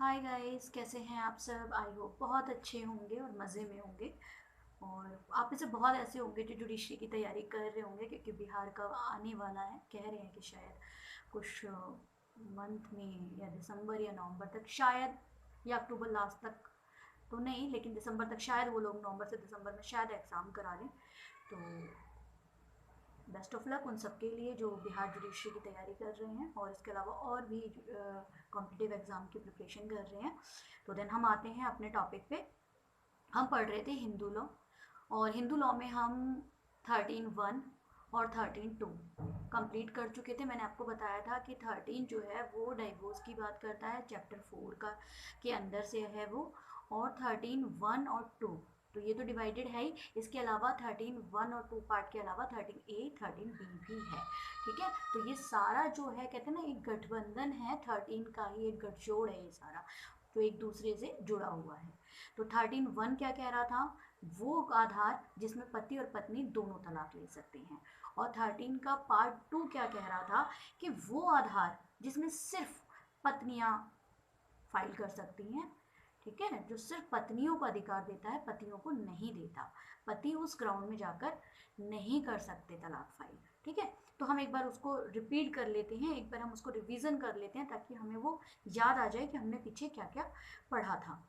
Hi guys, कैसे हैं आप सब। आई होप बहुत अच्छे होंगे और मज़े में होंगे। और आप में से बहुत ऐसे होंगे जो जुडिशरी की तैयारी कर रहे होंगे, क्योंकि बिहार का आने वाला है। कह रहे हैं कि शायद कुछ मंथ में या दिसंबर या नवंबर तक, शायद, या अक्टूबर लास्ट तक तो नहीं, लेकिन दिसंबर तक शायद वो लोग नवंबर से दिसंबर में शायद एग्ज़ाम करा लें। तो बेस्ट ऑफ लक उन सबके लिए जो बिहार जुडिशरी की तैयारी कर रहे हैं और इसके अलावा और भी कॉम्पिटिटिव एग्ज़ाम की प्रिपरेशन कर रहे हैं। तो देन हम आते हैं अपने टॉपिक पे। हम पढ़ रहे थे हिंदू लॉ, और हिंदू लॉ में हम 13(1) और 13(2) कंप्लीट कर चुके थे। मैंने आपको बताया था कि 13 जो है वो डाइवोर्स की बात करता है, चैप्टर 4 का के अंदर से है वो। और 13(1) और 2 तो ये तो डिवाइडेड है ही। इसके अलावा 13(1) और 2 पार्ट के अलावा 13A 13B भी है। ठीक है, तो ये सारा जो है, कहते हैं ना, एक गठबंधन है, 13 का ही एक गठजोड़ है ये सारा, जो एक दूसरे से जुड़ा हुआ है। तो 13(1) क्या कह रहा था, वो आधार जिसमें पति और पत्नी दोनों तलाक ले सकते हैं। और 13 का पार्ट 2 क्या कह रहा था, कि वो आधार जिसमें सिर्फ पत्नियां फाइल कर सकती हैं। ठीक है, जो सिर्फ पत्नियों को अधिकार देता है, पतियों को नहीं देता। पति उस ग्राउंड में जाकर नहीं कर सकते तलाक फाइल। ठीक है, तो हम एक बार उसको रिपीट कर लेते हैं, एक बार हम उसको रिवीजन कर लेते हैं, ताकि हमें वो याद आ जाए कि हमने पीछे क्या क्या पढ़ा था।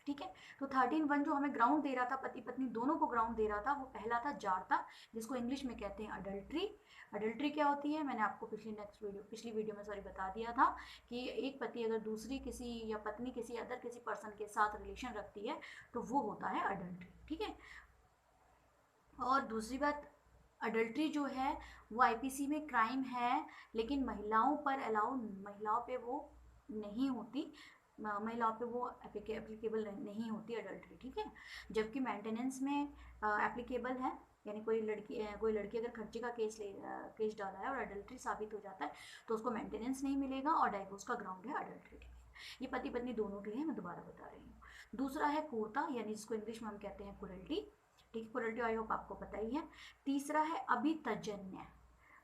ठीक है, तो 13(1) जो हमें ग्राउंड दे रहा था, पति पत्नी दोनों को ग्राउंड दे रहा था, वो पहला था जारता, जिसको इंग्लिश में कहते हैं अडल्ट्री। अडल्ट्री क्या होती है, मैंने आपको पिछली वीडियो में बता दिया था कि एक पति अगर दूसरी किसी, या पत्नी किसी अदर किसी पर्सन के साथ रिलेशन रखती है तो वो होता है अडल्ट्री। ठीक है, और दूसरी बात, अडल्ट्री जो है वो आईपीसी में क्राइम है, लेकिन महिलाओं पर अलाउ, महिलाओं पे वो नहीं होती, महिलाओं पे वो एप्लीकेबल नहीं होती अडल्ट्री। ठीक है, जबकि मेंटेनेंस में एप्लीकेबल है। यानी कोई लड़की अगर खर्चे का केस डाला है और अडल्ट्री साबित हो जाता है, तो उसको मेंटेनेंस नहीं मिलेगा, और डाइवोर्स का ग्राउंड है अडल्ट्री। ये पति पत्नी दोनों के लिए मैं दोबारा बता रही हूँ। दूसरा है क्रूरता, यानी जिसको इंग्लिश में हम कहते हैं क्रुएल्टी। ठीक, क्रुएल्टी आई होप आपको पता ही है। तीसरा है अभितजन्य।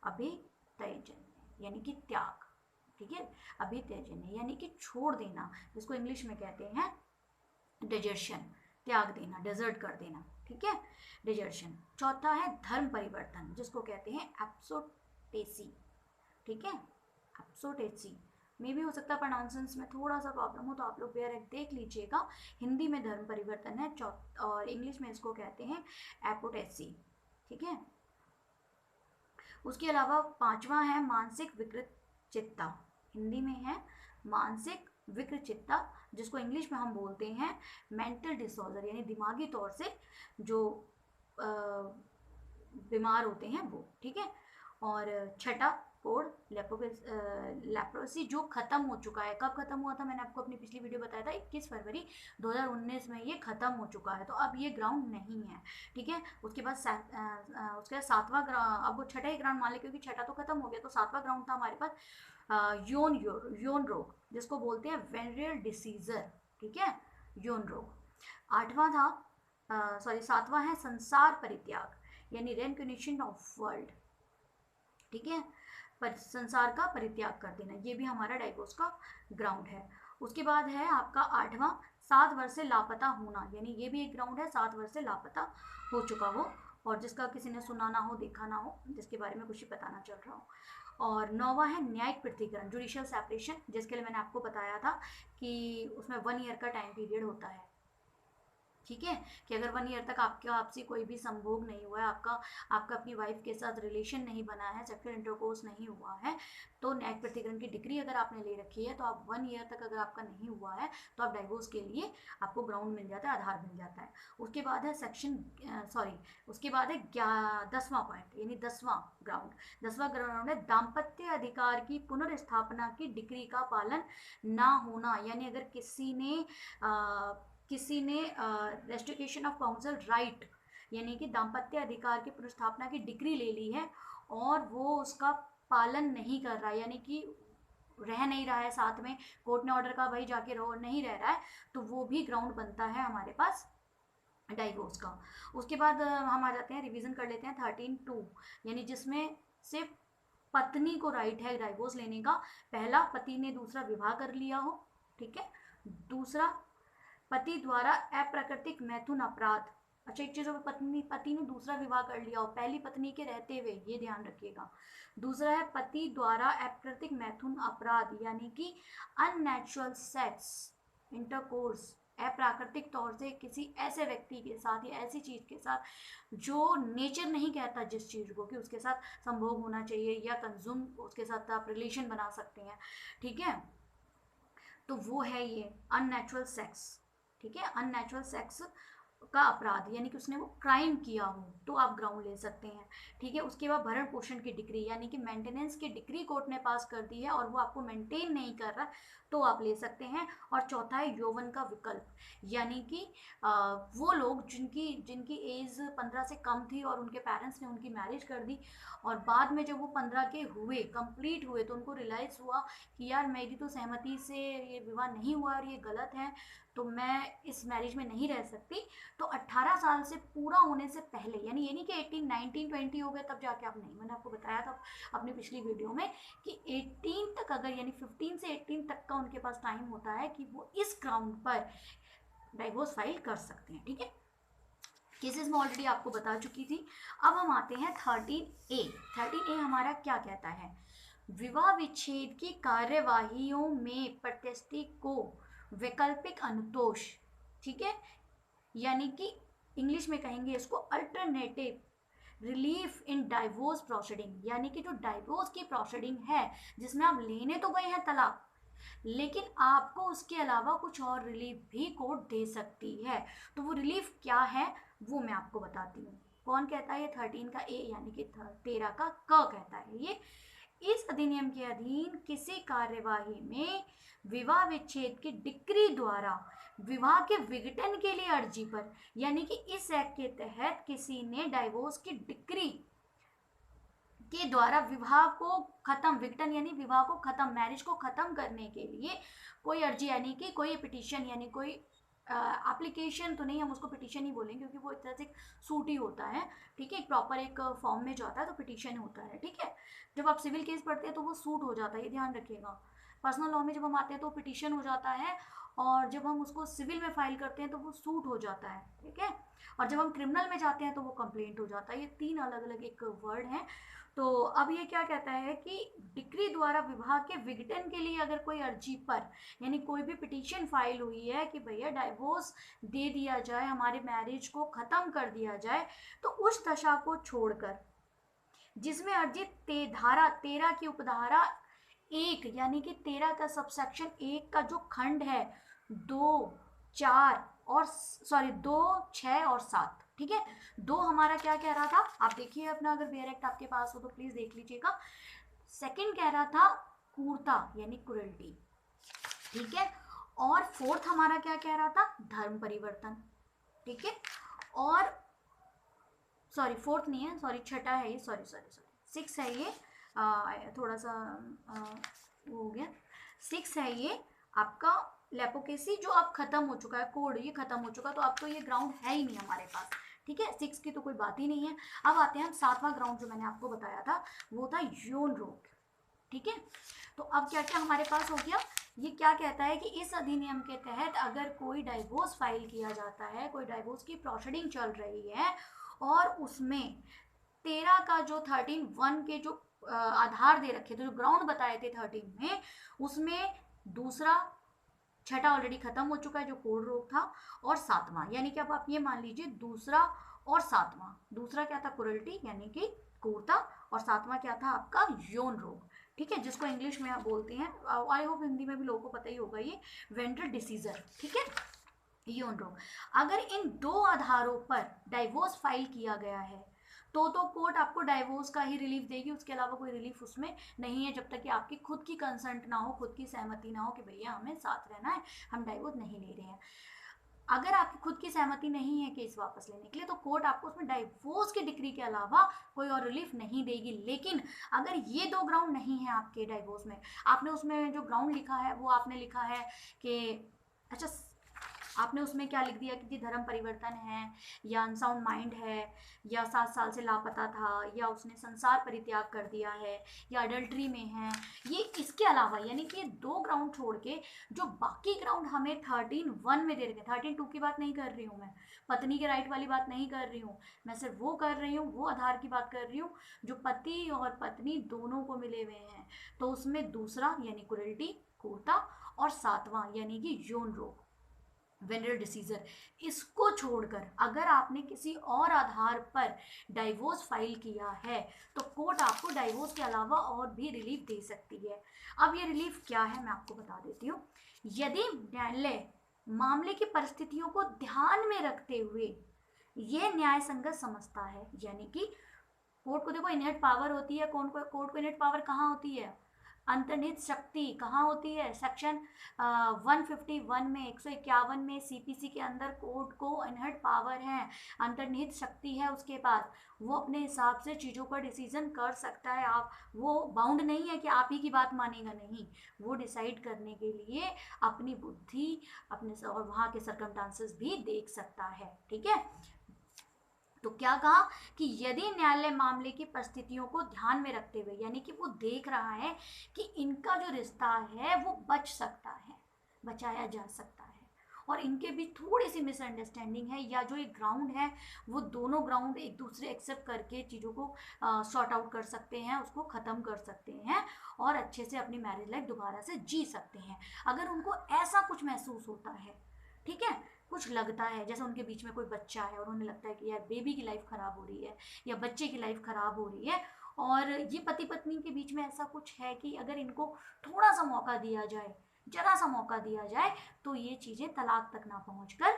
अभितजन्य यानी कि त्याग। ठीक है, अभित्यजन्य यानी कि छोड़ देना, जिसको इंग्लिश में कहते हैं डिजर्शन, त्याग देना, डेजर्ट कर देना। ठीक है, डिजर्शन। चौथा है धर्म परिवर्तन, जिसको कहते हैं एप्सोटेसी। ठीक है, एप्सोटेसी में भी हो सकता है प्रोनाउंसेंस में थोड़ा सा प्रॉब्लम हो, तो आप लोग बेयर देख लीजिएगा। हिंदी में धर्म परिवर्तन है, और इंग्लिश में इसको कहते हैं एपोटेसी। ठीक है, उसके अलावा पांचवा है मानसिक विकृत चित्ता। हिंदी में है मानसिक विकृत चित्ता, जिसको इंग्लिश में हम बोलते हैं मेंटल डिसऑर्डर, यानी दिमागी तौर से जो बीमार होते हैं वो। ठीक है, और छठा कोड लेप्रोसी, जो खत्म हो चुका है। कब खत्म हुआ था, मैंने आपको अपनी पिछली वीडियो बताया था, 21 फरवरी 2019 में ये खत्म हो चुका है, तो अब ये ग्राउंड नहीं है। ठीक है, उसके बाद सातवां ग्राउंड, अब वो छठा ही ग्राउंड मान ले, क्योंकि छठा तो खत्म हो गया, तो सातवां ग्राउंड था हमारे पास यौन रोग, जिसको बोलते हैं वेनरियल डिसीजर। ठीक है, यौन रोग। आठवां था, सॉरी, सातवां है संसार परित्याग, यानी रेनकनेशन ऑफ वर्ल्ड। ठीक है, पर संसार का परित्याग कर देना, ये भी हमारा डाइवोर्स का ग्राउंड है। उसके बाद है आपका आठवां 7 वर्ष से लापता होना, यानी ये भी एक ग्राउंड है, 7 वर्ष से लापता हो चुका हो, और जिसका किसी ने सुना ना हो, देखा ना हो, जिसके बारे में कुछ ही पता ना चल रहा हो। और नौवा है न्यायिक पृथकीकरण, जुडिशियल सेपरेशन, जिसके लिए मैंने आपको बताया था कि उसमें 1 ईयर का टाइम पीरियड होता है। ठीक है, कि अगर 1 ईयर तक आपका आपसी कोई भी संभोग नहीं हुआ है, आपका अपनी वाइफ के साथ रिलेशन नहीं बना है, सेक्सुअल इंटरकोर्स नहीं हुआ है, तो न्यायिक प्रतिकरण की डिग्री अगर आपने ले रखी है, तो आप 1 ईयर तक अगर आपका नहीं हुआ है, तो आप डाइवोर्स के लिए आपको ग्राउंड मिल जाता है, आधार मिल जाता है। उसके बाद है उसके बाद है 10वां पॉइंट, यानी 10वां ग्राउंड है दाम्पत्य अधिकार की पुनर्स्थापना की डिग्री का पालन ना होना। यानी अगर किसी ने रेस्ट्रिक्शन ऑफ काउंसिल राइट, यानी कि दाम्पत्य अधिकार की पुनर्स्थापना की डिग्री ले ली है, और वो उसका पालन नहीं कर रहा है, यानी कि रह नहीं रहा है साथ में, कोर्ट ने ऑर्डर का भाई जाके रहो, नहीं रह रहा है, तो वो भी ग्राउंड बनता है हमारे पास डाइवोर्स का। उसके बाद हम आ जाते हैं, रिवीजन कर लेते हैं 13(2), यानी जिसमें सिर्फ पत्नी को राइट है डाइवोर्स लेने का। पहला, पति ने दूसरा विवाह कर लिया हो। ठीक है, दूसरा, पति द्वारा अप्राकृतिक मैथुन अपराध। अच्छा, एक चीज हो, पति ने दूसरा विवाह कर लिया हो पहली पत्नी के रहते हुए, ये ध्यान रखिएगा। दूसरा है पति द्वारा अप्राकृतिक मैथुन अपराध, यानी कि अननेचुरल सेक्स इंटरकोर्स, अप्राकृतिक तौर से किसी ऐसे व्यक्ति के साथ या ऐसी चीज के साथ जो नेचर नहीं कहता जिस चीज को कि उसके साथ संभोग होना चाहिए या कंज्यूम उसके साथ आप रिलेशन बना सकते हैं, ठीक है। तो वो है ये अननेचुरल सेक्स, ठीक है। अननेचुरल सेक्स का अपराध यानी कि उसने वो क्राइम किया हो तो आप ग्राउंड ले सकते हैं, ठीक है। उसके बाद भरण पोषण की डिग्री यानी कि मेंटेनेंस की डिग्री कोर्ट ने पास कर दी है और वो आपको मेंटेन नहीं कर रहा तो आप ले सकते हैं। और चौथा है यौवन का विकल्प, यानी कि वो लोग जिनकी जिनकी एज 15 से कम थी और उनके पेरेंट्स ने उनकी मैरिज कर दी और बाद में जब वो 15 के हुए, कंप्लीट हुए, तो उनको रियलाइज हुआ कि यार मेरी तो सहमति से ये विवाह नहीं हुआ और ये गलत है, तो मैं इस मैरिज में नहीं रह सकती। तो 18 साल से पूरा होने से पहले, यानी ये नहीं कि 18, 19, 20 हो गए तब जाके आप, नहीं, मैंने आपको बताया था अपनी पिछली वीडियो में कि 18 तक अगर, यानी 15 से 18 तक का उनके पास टाइम होता है कि वो इस ग्राउंड पर डाइवोर्स फाइल कर सकते हैं, ठीक है। केसेस में ऑलरेडी आपको बता चुकी थी। अब हम आते हैं 13A। 13A हमारा क्या कहता है, विवाह विच्छेद की कार्यवाहियों में प्रत्यस्ती को वैकल्पिक अनुतोष, ठीक है, यानी कि इंग्लिश में कहेंगे इसको alternative relief in divorce proceeding, यानी कि जो डाइवोर्स की प्रोसीडिंग है जिसमें आप लेने तो गए हैं तलाक, लेकिन आपको उसके अलावा कुछ और रिलीफ भी कोर्ट दे सकती है। तो वो रिलीफ क्या है वो मैं आपको बताती हूँ। कौन कहता है, 13 का ए यानी कि 13 का क कहता है, ये इस अधिनियम के अधीन किसी कार्यवाही में विवाह विच्छेद की डिक्री द्वारा विवाह के विघटन के लिए अर्जी पर, यानी कि इस एक्ट के तहत किसी ने डाइवोर्स की डिक्री के द्वारा विवाह को खत्म, विघटन यानी विवाह को खत्म, मैरिज को खत्म करने के लिए कोई अर्जी, यानी कि कोई पिटीशन, यानी कोई एप्लीकेशन तो नहीं, हम उसको पिटीशन ही बोलेंगे क्योंकि वो एक तरह से सूट ही होता है, ठीक है। एक प्रॉपर एक फॉर्म में जाता है तो पिटीशन होता है, ठीक है। जब आप सिविल केस पढ़ते हैं तो वो सूट हो जाता है, ये ध्यान रखिएगा। पर्सनल लॉ में जब हम आते हैं तो पिटीशन हो जाता है और जब हम उसको सिविल में फाइल करते हैं तो वो सूट हो जाता है, ठीक है। और जब हम क्रिमिनल में जाते हैं तो वो कंप्लेंट हो जाता है। ये तीन अलग अलग एक वर्ड हैं। तो अब ये क्या कहता है कि डिक्री द्वारा विवाह के विघटन के लिए अगर कोई अर्जी पर, यानी कोई भी पिटीशन फाइल हुई है कि भैया डाइवोर्स दे दिया जाए, हमारे मैरिज को खत्म कर दिया जाए, तो उस दशा को छोड़कर जिसमें अर्जी धारा 13 की उपधारा 1 यानी कि 13 का सबसेक्शन 1 का जो खंड है 2, 4 और 2, 6 और 7, ठीक है। 2 हमारा क्या कह रहा था, आप देखिए अपना, अगर बेयर एक्ट आपके पास हो तो प्लीज देख लीजिएगा। सेकंड कह रहा था क्रूरता यानी क्रुएल्टी, ठीक है। और फोर्थ हमारा क्या कह रहा था, धर्म परिवर्तन, ठीक है। और सॉरी फोर्थ नहीं है, सॉरी छठा है ये, सॉरी 6 है ये, थोड़ा सा वो हो गया। 6 है ये आपका लेपोकेसी, जो अब खत्म हो चुका है, कोड ये खत्म हो चुका, तो अब तो ये ग्राउंड है ही नहीं हमारे पास, ठीक है। 6 की तो कोई बात ही नहीं है। अब आते हैं हम 7वां ग्राउंड जो मैंने आपको बताया था, वो था यौन रोग, ठीक है। तो अब क्या क्या हमारे पास हो गया, ये क्या कहता है कि इस अधिनियम के तहत अगर कोई डाइवोर्स फाइल किया जाता है, कोई डाइवोर्स की प्रोसीडिंग चल रही है और उसमें 13 का जो 13(1) के जो आधार दे रखे थे, जो ग्राउंड बताए थे 13 में, उसमें दूसरा, छठा ऑलरेडी खत्म हो चुका है जो कोड रोग था, और 7वां, यानी कि अब आप ये मान लीजिए दूसरा और 7वां, दूसरा क्या था क्रूरल्टी यानी कि क्रूरता, और 7वां क्या था आपका यौन रोग, ठीक है, जिसको इंग्लिश में आप बोलते हैं, आई होप हिंदी में भी लोगों को पता ही होगा, ये वेंट्रल डिसीजर, ठीक है, यौन रोग। अगर इन 2 आधारों पर डाइवोर्स फाइल किया गया है तो कोर्ट आपको डाइवोर्स का ही रिलीफ देगी, उसके अलावा कोई रिलीफ उसमें नहीं है, जब तक कि आपकी खुद की कंसेंट ना हो, खुद की सहमति ना हो कि भैया हमें साथ रहना है, हम डाइवोर्स नहीं ले रहे हैं। अगर आपकी खुद की सहमति नहीं है केस वापस लेने के लिए तो कोर्ट आपको उसमें डाइवोर्स की डिक्री के अलावा कोई और रिलीफ नहीं देगी। लेकिन अगर ये 2 ग्राउंड नहीं है आपके डाइवोर्स में, आपने उसमें जो ग्राउंड लिखा है वो आपने लिखा है कि, अच्छा आपने उसमें क्या लिख दिया कि धर्म परिवर्तन है, या अनसाउंड माइंड है, या 7 साल से लापता था, या उसने संसार परित्याग कर दिया है, या अडल्ट्री में है। ये इसके अलावा यानी कि 2 ग्राउंड छोड़ के जो बाकी ग्राउंड हमें 13(1) में दे रखे, 13(2) की बात नहीं कर रही हूँ मैं, पत्नी के राइट वाली बात नहीं कर रही हूँ मैं, सिर्फ वो कर रही हूँ, वो आधार की बात कर रही हूँ जो पति और पत्नी दोनों को मिले हुए हैं। तो उसमें दूसरा यानी क्रूरल्टी, क्रूरता, और 7वां यानी कि यौन रोग, वेनरल डिसीजर, इसको छोड़कर अगर आपने किसी और आधार पर डाइवोर्स फाइल किया है तो कोर्ट आपको डाइवोर्स के अलावा और भी रिलीफ दे सकती है। अब ये रिलीफ क्या है मैं आपको बता देती हूँ। यदि न्यायालय मामले की परिस्थितियों को ध्यान में रखते हुए ये न्याय संगत समझता है, यानी कि कोर्ट को देखो इनहेट पावर होती है, कोर्ट को इनहेट पावर कहाँ होती है, अंतर्निहित शक्ति कहाँ होती है, सेक्शन 151 में 151 में सीपीसी के अंदर कोर्ट को इनहेट पावर है, अंतर्निहित शक्ति है उसके पास, वो अपने हिसाब से चीज़ों पर डिसीजन कर सकता है। आप वो बाउंड नहीं है कि आप ही की बात मानेगा, नहीं, वो डिसाइड करने के लिए अपनी बुद्धि अपने और वहाँ के सर्कमस्टांसेस भी देख सकता है। ठीक है, तो क्या कहा कि यदि न्यायालय मामले की परिस्थितियों को ध्यान में रखते हुए, यानी कि वो देख रहा है कि इनका जो रिश्ता है वो बच सकता है, बचाया जा सकता है, और इनके बीच थोड़ी सी मिसअंडरस्टैंडिंग है, या जो एक ग्राउंड है वो दोनों ग्राउंड एक दूसरे एक्सेप्ट करके चीज़ों को सॉर्ट आउट कर सकते हैं, उसको ख़त्म कर सकते हैं और अच्छे से अपनी मैरिज लाइफ दोबारा से जी सकते हैं। अगर उनको ऐसा कुछ महसूस होता है, ठीक है, कुछ लगता है जैसे उनके बीच में कोई बच्चा है और उन्हें लगता है कि यार बेबी की लाइफ ख़राब हो रही है या बच्चे की लाइफ ख़राब हो रही है, और ये पति पत्नी के बीच में ऐसा कुछ है कि अगर इनको थोड़ा सा मौका दिया जाए, जरा सा मौका दिया जाए, तो ये चीज़ें तलाक तक ना पहुंचकर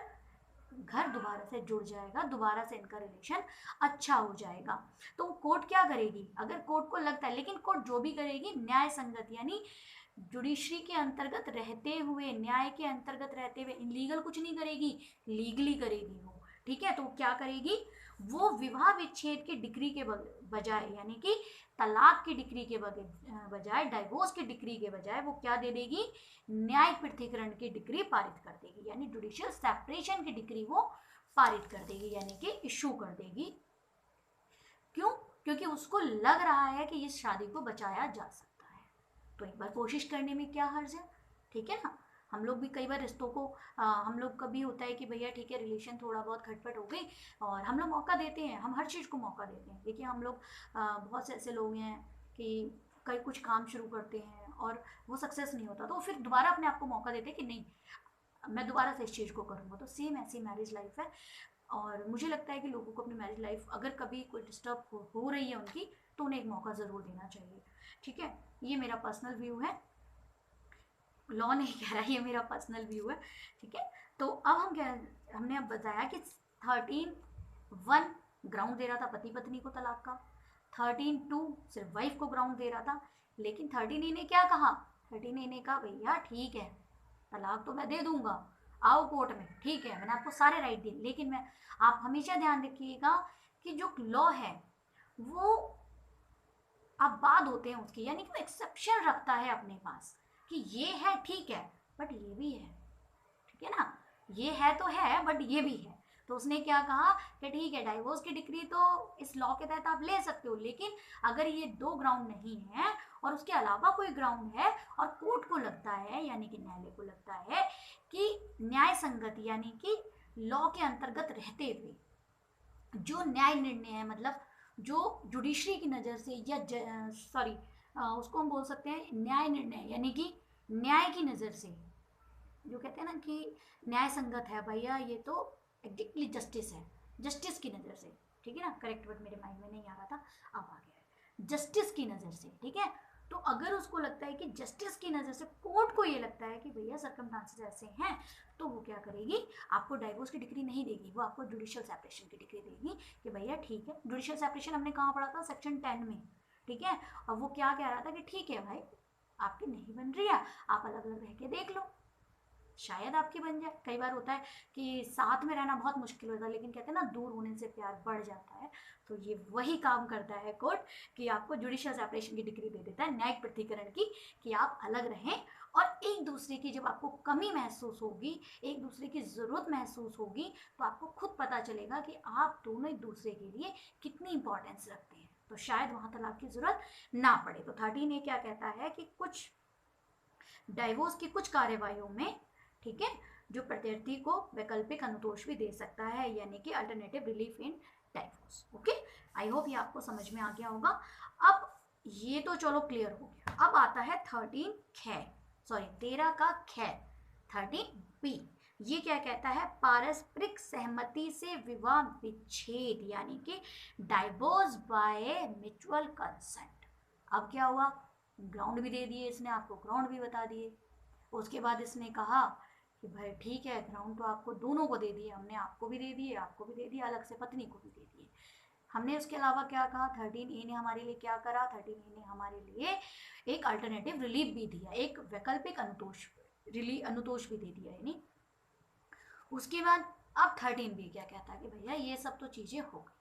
घर दोबारा से जुड़ जाएगा, दोबारा से इनका रिलेशन अच्छा हो जाएगा। तो कोर्ट क्या करेगी, अगर कोर्ट को लगता है, लेकिन कोर्ट जो भी करेगी न्याय संगत यानी जुडिशरी के अंतर्गत रहते हुए, न्याय के अंतर्गत रहते हुए, इनलीगल कुछ नहीं करेगी, लीगली करेगी वो। ठीक है, तो क्या करेगी वो, विवाह विच्छेद की डिग्री के बजाय, यानी कि तलाक की डिग्री के बजाय, डाइवोर्स की डिग्री के बजाय वो क्या दे देगी, न्यायिक पृथक्करण की डिग्री पारित कर देगी, यानी जुडिशियल सेपरेशन की डिग्री वो पारित कर देगी, यानी कि इशू कर देगी। क्यों? क्योंकि उसको लग रहा है कि इस शादी को बचाया जा सकता है, तो एक बार कोशिश करने में क्या हर्ज है। ठीक है ना, हम लोग भी कई बार रिश्तों को हम लोग का भी होता है कि भैया ठीक है रिलेशन थोड़ा बहुत खटपट हो गई और हम लोग मौका देते हैं, हम हर चीज़ को मौका देते हैं। देखिए हम लोग बहुत से ऐसे लोग हैं कि कई कुछ काम शुरू करते हैं और वो सक्सेस नहीं होता, तो फिर दोबारा अपने आप को मौका देते हैं कि नहीं मैं दोबारा से इस चीज़ को करूँगा। तो सेम ऐसी मैरिज लाइफ है, और मुझे लगता है कि लोगों को अपनी मैरिज लाइफ अगर कभी कोई डिस्टर्ब हो रही है उनकी, तो उन्हें एक मौका ज़रूर देना चाहिए। ठीक है, ये मेरा पर्सनल व्यू है, लॉ नहीं कह रहा, ये मेरा पर्सनल व्यू है। ठीक है, तो अब हम क्या, हमने अब बताया कि 13(1) ग्राउंड दे रहा था पति पत्नी को तलाक का, 13(2) सिर्फ वाइफ को ग्राउंड दे रहा था, लेकिन 13A ने क्या कहा, 13A ने कहा भैया ठीक है तलाक तो मैं दे दूंगा, आओ कोर्ट में, ठीक है मैंने आपको सारे राइट दिए, लेकिन मैं, आप हमेशा ध्यान रखिएगा कि जो लॉ है वो आबाद होते हैं उसकी, यानी कि वो एक्सेप्शन रखता है अपने पास कि ये है ठीक है बट ये भी है, ठीक है ना, ये है तो है बट ये भी है। तो उसने क्या कहा कि ठीक है डाइवोर्स की डिग्री तो इस लॉ के तहत आप ले सकते हो, लेकिन अगर ये 2 ग्राउंड नहीं है और उसके अलावा कोई ग्राउंड है और कोर्ट को लगता है, यानी कि न्यायालय को लगता है कि न्याय संगत यानी कि लॉ के अंतर्गत रहते हुए जो न्याय निर्णय है, मतलब जो जुडिशरी की नज़र से या सॉरी उसको हम बोल सकते हैं न्याय निर्णय, यानी कि न्याय की नज़र से जो कहते हैं ना कि न्याय संगत है भैया, ये तो एग्जैक्टली जस्टिस है, जस्टिस की नज़र से, ठीक है ना, करेक्ट वर्ड मेरे माइंड में नहीं आ रहा था, अब आ गया है, जस्टिस की नज़र से। ठीक है, तो अगर उसको लगता है कि जस्टिस की नज़र से, कोर्ट को ये लगता है कि भैया सर्कमस्टांसेस ऐसे हैं, तो वो क्या करेगी, आपको डाइवोर्स की डिग्री नहीं देगी, वो आपको जुडिशियल सेपरेशन की डिग्री देगी कि भैया ठीक है। जुडिशियल सेपरेशन हमने कहाँ पढ़ा था, सेक्शन 10 में। ठीक है, और वो क्या कह रहा था कि ठीक है भाई आपकी नहीं बन रही है, आप अलग अलग रह के देख लो, शायद आपकी बन जाए। कई बार होता है कि साथ में रहना बहुत मुश्किल होता है, लेकिन कहते हैं ना दूर होने से प्यार बढ़ जाता है, तो ये वही काम करता है कोर्ट कि आपको जुडिशियल सेपरेशन की डिग्री दे देता है, न्यायिक पृथक्करण की, कि आप अलग रहें और एक दूसरे की जब आपको कमी महसूस होगी, एक दूसरे की ज़रूरत महसूस होगी, तो आपको खुद पता चलेगा कि आप दोनों एक दूसरे के लिए कितनी इंपॉर्टेंस रखते हैं, तो शायद वहाँ तलाक की ज़रूरत ना पड़े। तो 13 ए क्या कहता है कि कुछ डाइवोर्स की कुछ कार्यवाहियों में, ठीक है, जो प्रत्यर्थी को वैकल्पिक अनुतोष भी दे सकता है, यानी कि alternative relief in divorce. Okay, I hope ये आपको समझ में आ गया होगा। अब ये तो चलो क्लियर हो गया। अब आता है 13 का ख, 13B। ये क्या कहता है? पारस्परिक सहमति से विवाह विच्छेद, यानी कि डाइवोर्स बाय म्यूचुअल कंसेंट। अब क्या हुआ? ग्राउंड भी दे दिए इसने, आपको ग्राउंड भी बता दिए। उसके बाद इसने कहा कि भाई ठीक है, ग्राउंड तो आपको दोनों को दे दिए हमने, आपको भी दे दिए, आपको भी दे दिए, अलग से पत्नी को भी दे दिए हमने। उसके अलावा क्या कहा? 13A ने हमारे लिए क्या करा? 13A ने हमारे लिए एक अल्टरनेटिव रिलीफ भी दिया, एक वैकल्पिक अनुतोष भी दे दिया, यानी। उसके बाद अब 13B क्या कहता है कि भैया ये सब तो चीजें हो गई,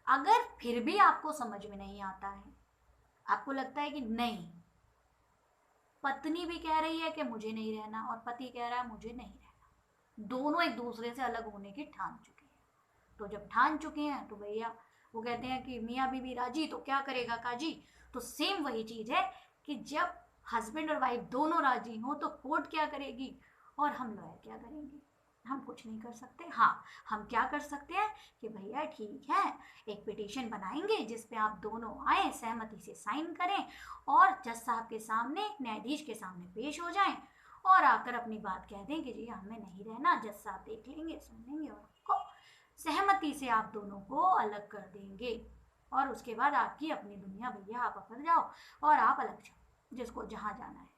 अगर फिर भी आपको समझ में नहीं आता है, आपको लगता है कि नहीं, पत्नी भी कह रही है कि मुझे नहीं रहना और पति कह रहा है मुझे नहीं रहना, दोनों एक दूसरे से अलग होने की ठान चुके हैं। तो जब ठान चुके हैं तो भैया वो कहते हैं कि मियाँ बीवी राजी तो क्या करेगा काजी। तो सेम वही चीज है कि जब हस्बैंड और वाइफ दोनों राजी हो तो कोर्ट क्या करेगी और हम लॉयर क्या करेंगे? हम कुछ नहीं कर सकते। हाँ, हम क्या कर सकते हैं कि भैया ठीक है, एक पिटीशन बनाएंगे जिसपे आप दोनों आए, सहमति से साइन करें और जज साहब के सामने, न्यायाधीश के सामने पेश हो जाएं और आकर अपनी बात कह दें कि जी हमें नहीं रहना, जज साहब देख लेंगे, सुन लेंगे और आपको सहमति से आप दोनों को अलग कर देंगे। और उसके बाद आपकी अपनी दुनिया, भैया आप अपना जाओ और आप अलग जाओ, जिसको जहाँ जाना है।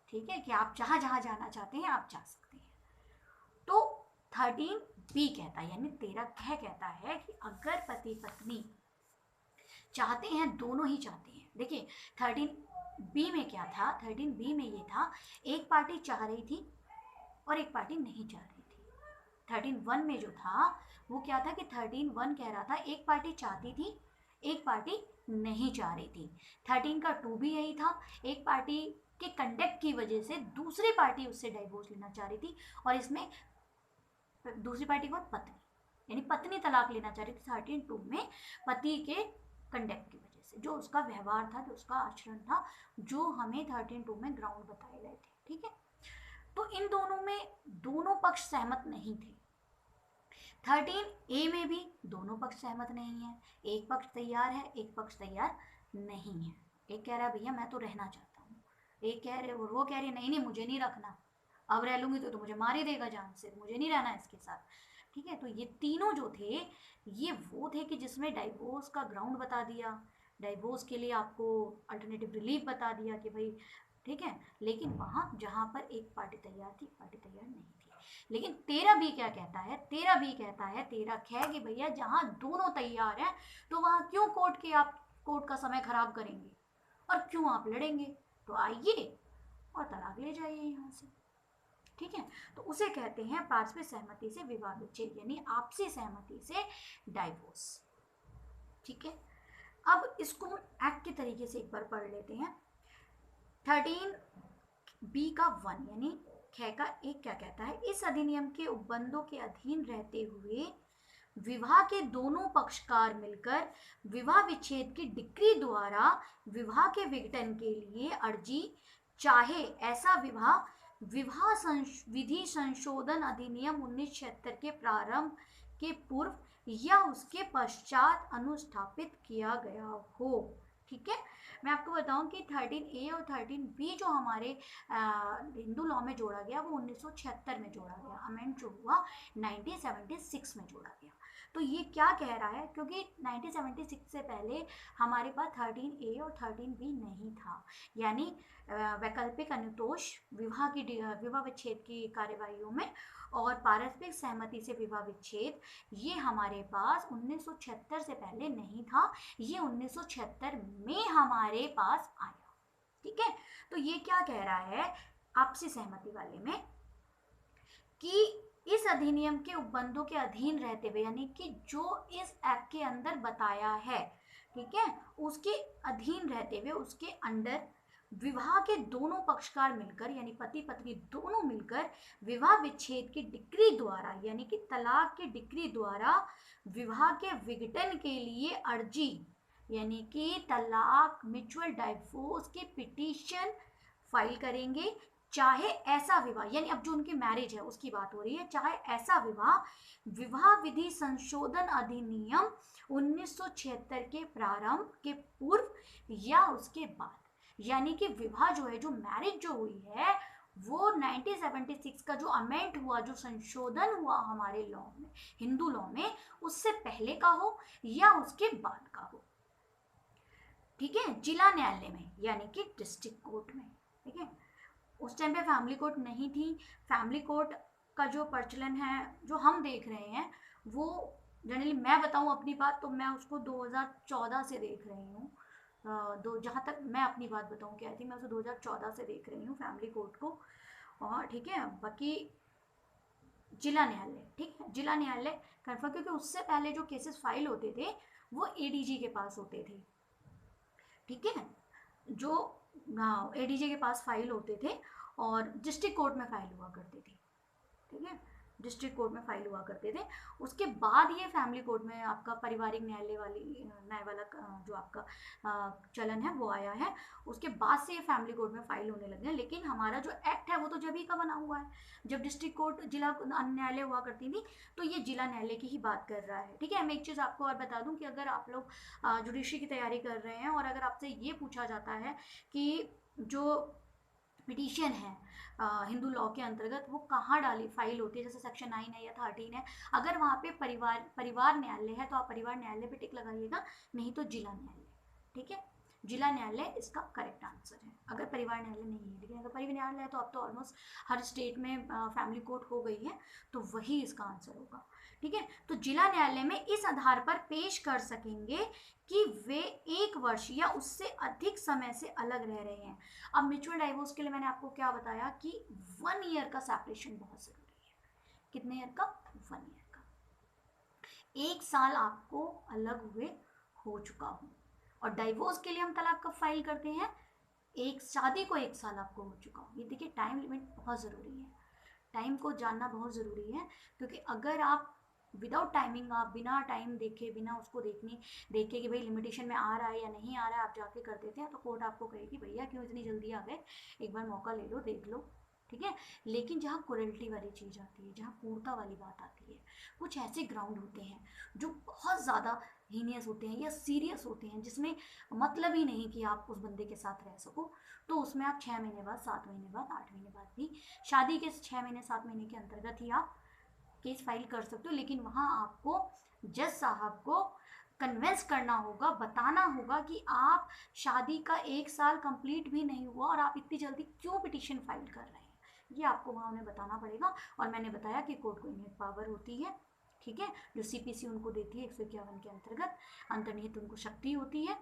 ठीक है, कि आप जहाँ जहाँ जाना चाहते हैं आप जा सकते हैं। तो 13B कहता है, यानी 13 कहता है कि अगर पति पत्नी चाहते हैं, दोनों ही चाहते हैं। देखिए 13B में क्या था? 13B में ये था, एक पार्टी चाह रही थी और एक पार्टी नहीं चाह रही थी। 13(1) में जो था वो क्या था कि 13(1) कह रहा था एक पार्टी चाहती थी, एक पार्टी नहीं चाह रही थी। 13 का 2 भी यही था, एक पार्टी के कंडक्ट की वजह से दूसरी पार्टी उससे डाइवोर्स लेना चाह रही थी और इसमें दूसरी पार्टी को पत्नी, यानी पत्नी तलाक लेना चाह रही थी 13(2) में, पति के कंडक्ट की वजह से, जो उसका व्यवहार था, जो उसका आचरण था, जो हमें 13(2) में ग्राउंड बताए गए थे। ठीक है, तो इन दोनों में दोनों पक्ष सहमत नहीं थे। 13A में भी दोनों पक्ष सहमत नहीं है, एक पक्ष तैयार है, एक पक्ष तैयार नहीं है। एक कह रहा है भैया मैं तो रहना चाहता हूँ, एक कह रहे, वो कह रही नहीं नहीं मुझे नहीं रखना, अब रह लूंगी तो मुझे मार ही देगा जान से, मुझे नहीं रहना इसके साथ। ठीक है, तो ये तीनों जो थे, ये वो थे कि जिसमें डाइवोर्स का ग्राउंड बता दिया, डाइवोर्स के लिए आपको अल्टरनेटिव रिलीफ बता दिया कि भाई ठीक है, लेकिन वहाँ जहाँ पर एक पार्टी तैयार थी, एक पार्टी तैयार नहीं थी। लेकिन 13B क्या कहता है? 13B कहता है, 13 कह कि भैया जहाँ दोनों तैयार हैं तो वहाँ क्यों कोर्ट का समय खराब करेंगे और क्यों आप लड़ेंगे? तो आइए और तलाक ले जाइए यहाँ से। ठीक है, तो उसे कहते हैं पारस्परिक सहमति से विवाह विच्छेद, यानी आपसी सहमति से डाइवोर्स। ठीक है, अब इसको हम एक्ट के तरीके से एक बार पढ़ लेते हैं। 13B का 1 यानी ख का 1 क्या कहता है? इस अधिनियम के उपबंधों के अधीन रहते हुए विवाह के दोनों पक्षकार मिलकर विवाह विच्छेद की डिक्री द्वारा विवाह के विघटन के लिए अर्जी, चाहे ऐसा विवाह विधि संशोधन अधिनियम 1976 के प्रारंभ के पूर्व या उसके पश्चात अनुस्थापित किया गया हो। ठीक है, मैं आपको बताऊं कि 13A और 13B जो हमारे हिंदू लॉ में जोड़ा गया वो 1976 में जोड़ा गया, अमेंड जो हुआ 1976 में जोड़ा गया। तो ये क्या कह रहा है? क्योंकि 1976 से पहले हमारे पास 13A और 13B नहीं था, यानी वैकल्पिक अनुतोष विवाह विच्छेद की कार्यवाहियों में और पारस्परिक सहमति से विवाह विच्छेद, ये हमारे पास 1976 से पहले नहीं था, ये 1976 में हमारे पास आया। ठीक है, तो ये क्या कह रहा है आपसी सहमति वाले में कि इस अधिनियम के उपबंधों के अधीन रहते हुए, यानी कि जो इस एक्ट के अंदर बताया है, ठीक है, उसके अधीन रहते हुए, उसके अंडर विवाह के दोनों पक्षकार मिलकर यानी पति पत्नी दोनों मिलकर विवाह विच्छेद की डिक्री द्वारा यानी कि तलाक की डिक्री द्वारा विवाह के विघटन के लिए अर्जी यानी कि तलाक म्यूचुअल डाइवोर्स की पिटीशन फाइल करेंगे। चाहे ऐसा विवाह यानी अब जो उनकी मैरिज है उसकी बात हो रही है, चाहे ऐसा विवाह विवाह विधि संशोधन अधिनियम 1976 के प्रारंभ के पूर्व या उसके बाद, यानी कि विवाह जो है, जो मैरिज जो हुई है वो 1976 का जो अमेंड हुआ, जो संशोधन हुआ हमारे लॉ में, हिंदू लॉ में, उससे पहले का हो या उसके बाद का हो। ठीक है, जिला न्यायालय में यानी कि डिस्ट्रिक्ट कोर्ट में। ठीक है, उस टाइम पे फैमिली कोर्ट नहीं थी। फैमिली कोर्ट का जो प्रचलन है जो हम देख रहे हैं वो जनरली, मैं बताऊं अपनी बात तो मैं उसको 2014 से देख रही हूँ। जहाँ तक मैं अपनी बात बताऊं क्या थी, मैं उसे 2014 से देख रही हूँ फैमिली कोर्ट को। और ठीक है, बाकी जिला न्यायालय, ठीक है, जिला न्यायालय कन्फर्म, क्योंकि उससे पहले जो केसेस फाइल होते थे वो एडीजी के पास होते थे। ठीक है, जो एडीजे के पास फाइल होते थे और डिस्ट्रिक्ट कोर्ट में फाइल हुआ करते थे। ठीक है, डिस्ट्रिक्ट कोर्ट में फाइल हुआ करते थे। उसके बाद ये फैमिली कोर्ट में आपका पारिवारिक न्यायालय न्याय वाला जो आपका चलन है वो आया है। उसके बाद से ये फैमिली कोर्ट में फाइल होने लगे हैं। लेकिन हमारा जो एक्ट है वो तो जब ही का बना हुआ है जब डिस्ट्रिक्ट कोर्ट जिला न्यायालय हुआ करती थी, तो ये जिला न्यायालय की ही बात कर रहा है। ठीक है, मैं एक चीज़ आपको और बता दूं कि अगर आप लोग जुडिशरी की तैयारी कर रहे हैं और अगर आपसे ये पूछा जाता है कि जो पिटीशन है हिंदू लॉ के अंतर्गत वो कहाँ डाली फाइल होती है, जैसे सेक्शन 9 है या 13 है, अगर वहाँ पे परिवार न्यायालय है तो आप परिवार न्यायालय पे टिक लगाइएगा, नहीं तो जिला न्यायालय। ठीक है, जिला न्यायालय इसका करेक्ट आंसर है अगर परिवार न्यायालय नहीं है। लेकिन अगर परिवार न्यायालय है तो अब तो ऑलमोस्ट हर स्टेट में फैमिली कोर्ट हो गई है, तो वही इसका आंसर होगा। ठीक है, तो जिला न्यायालय में इस आधार पर पेश कर सकेंगे कि वे 1 वर्ष या उससे अधिक समय से अलग रह रहे हैं। अब म्यूचुअल डाइवोर्स के लिए मैंने आपको क्या बताया कि 1 ईयर का सेपरेशन बहुत जरूरी है। कितने ईयर का? 1 ईयर का। 1 साल आपको अलग हुए हो चुका हो। और डाइवोर्स के लिए हम तलाक कब फाइल करते हैं? एक शादी को 1 साल आपको हो चुका हो। ये देखिए, टाइम लिमिट बहुत ज़रूरी है, टाइम को जानना बहुत ज़रूरी है, क्योंकि अगर आप विदाउट टाइमिंग, आप बिना टाइम देखे, बिना उसको देखे कि भाई लिमिटेशन में आ रहा है या नहीं आ रहा है, आप जाके कर देते हैं तो कोर्ट आपको कहेगी भैया क्यों इतनी जल्दी आ गए, एक बार मौका ले लो, देख लो। ठीक है, लेकिन जहाँ क्रुएल्टी वाली चीज़ आती है, जहाँ क्रूरता वाली बात आती है, कुछ ऐसे ग्राउंड होते हैं जो बहुत ज़्यादा हीनियस होते हैं या सीरियस होते हैं, जिसमें मतलब ही नहीं कि आप उस बंदे के साथ रह सको, तो उसमें आप 6 महीने बाद, 7 महीने बाद, 8 महीने बाद भी, शादी के 6 महीने 7 महीने के अंतर्गत ही आप केस फाइल कर सकते हो। लेकिन वहाँ आपको जज साहब को कन्विंस करना होगा, बताना होगा कि आप शादी का 1 साल कंप्लीट भी नहीं हुआ और आप इतनी जल्दी क्यों पिटीशन फाइल कर रहे हैं, ये आपको वहाँ उन्हें बताना पड़ेगा। और मैंने बताया कि कोर्ट को इन्हें पावर होती है, ठीक है, जो सीपीसी उनको देती है 151 के अंतर्गत, अंतर्निहित उनको शक्ति होती है,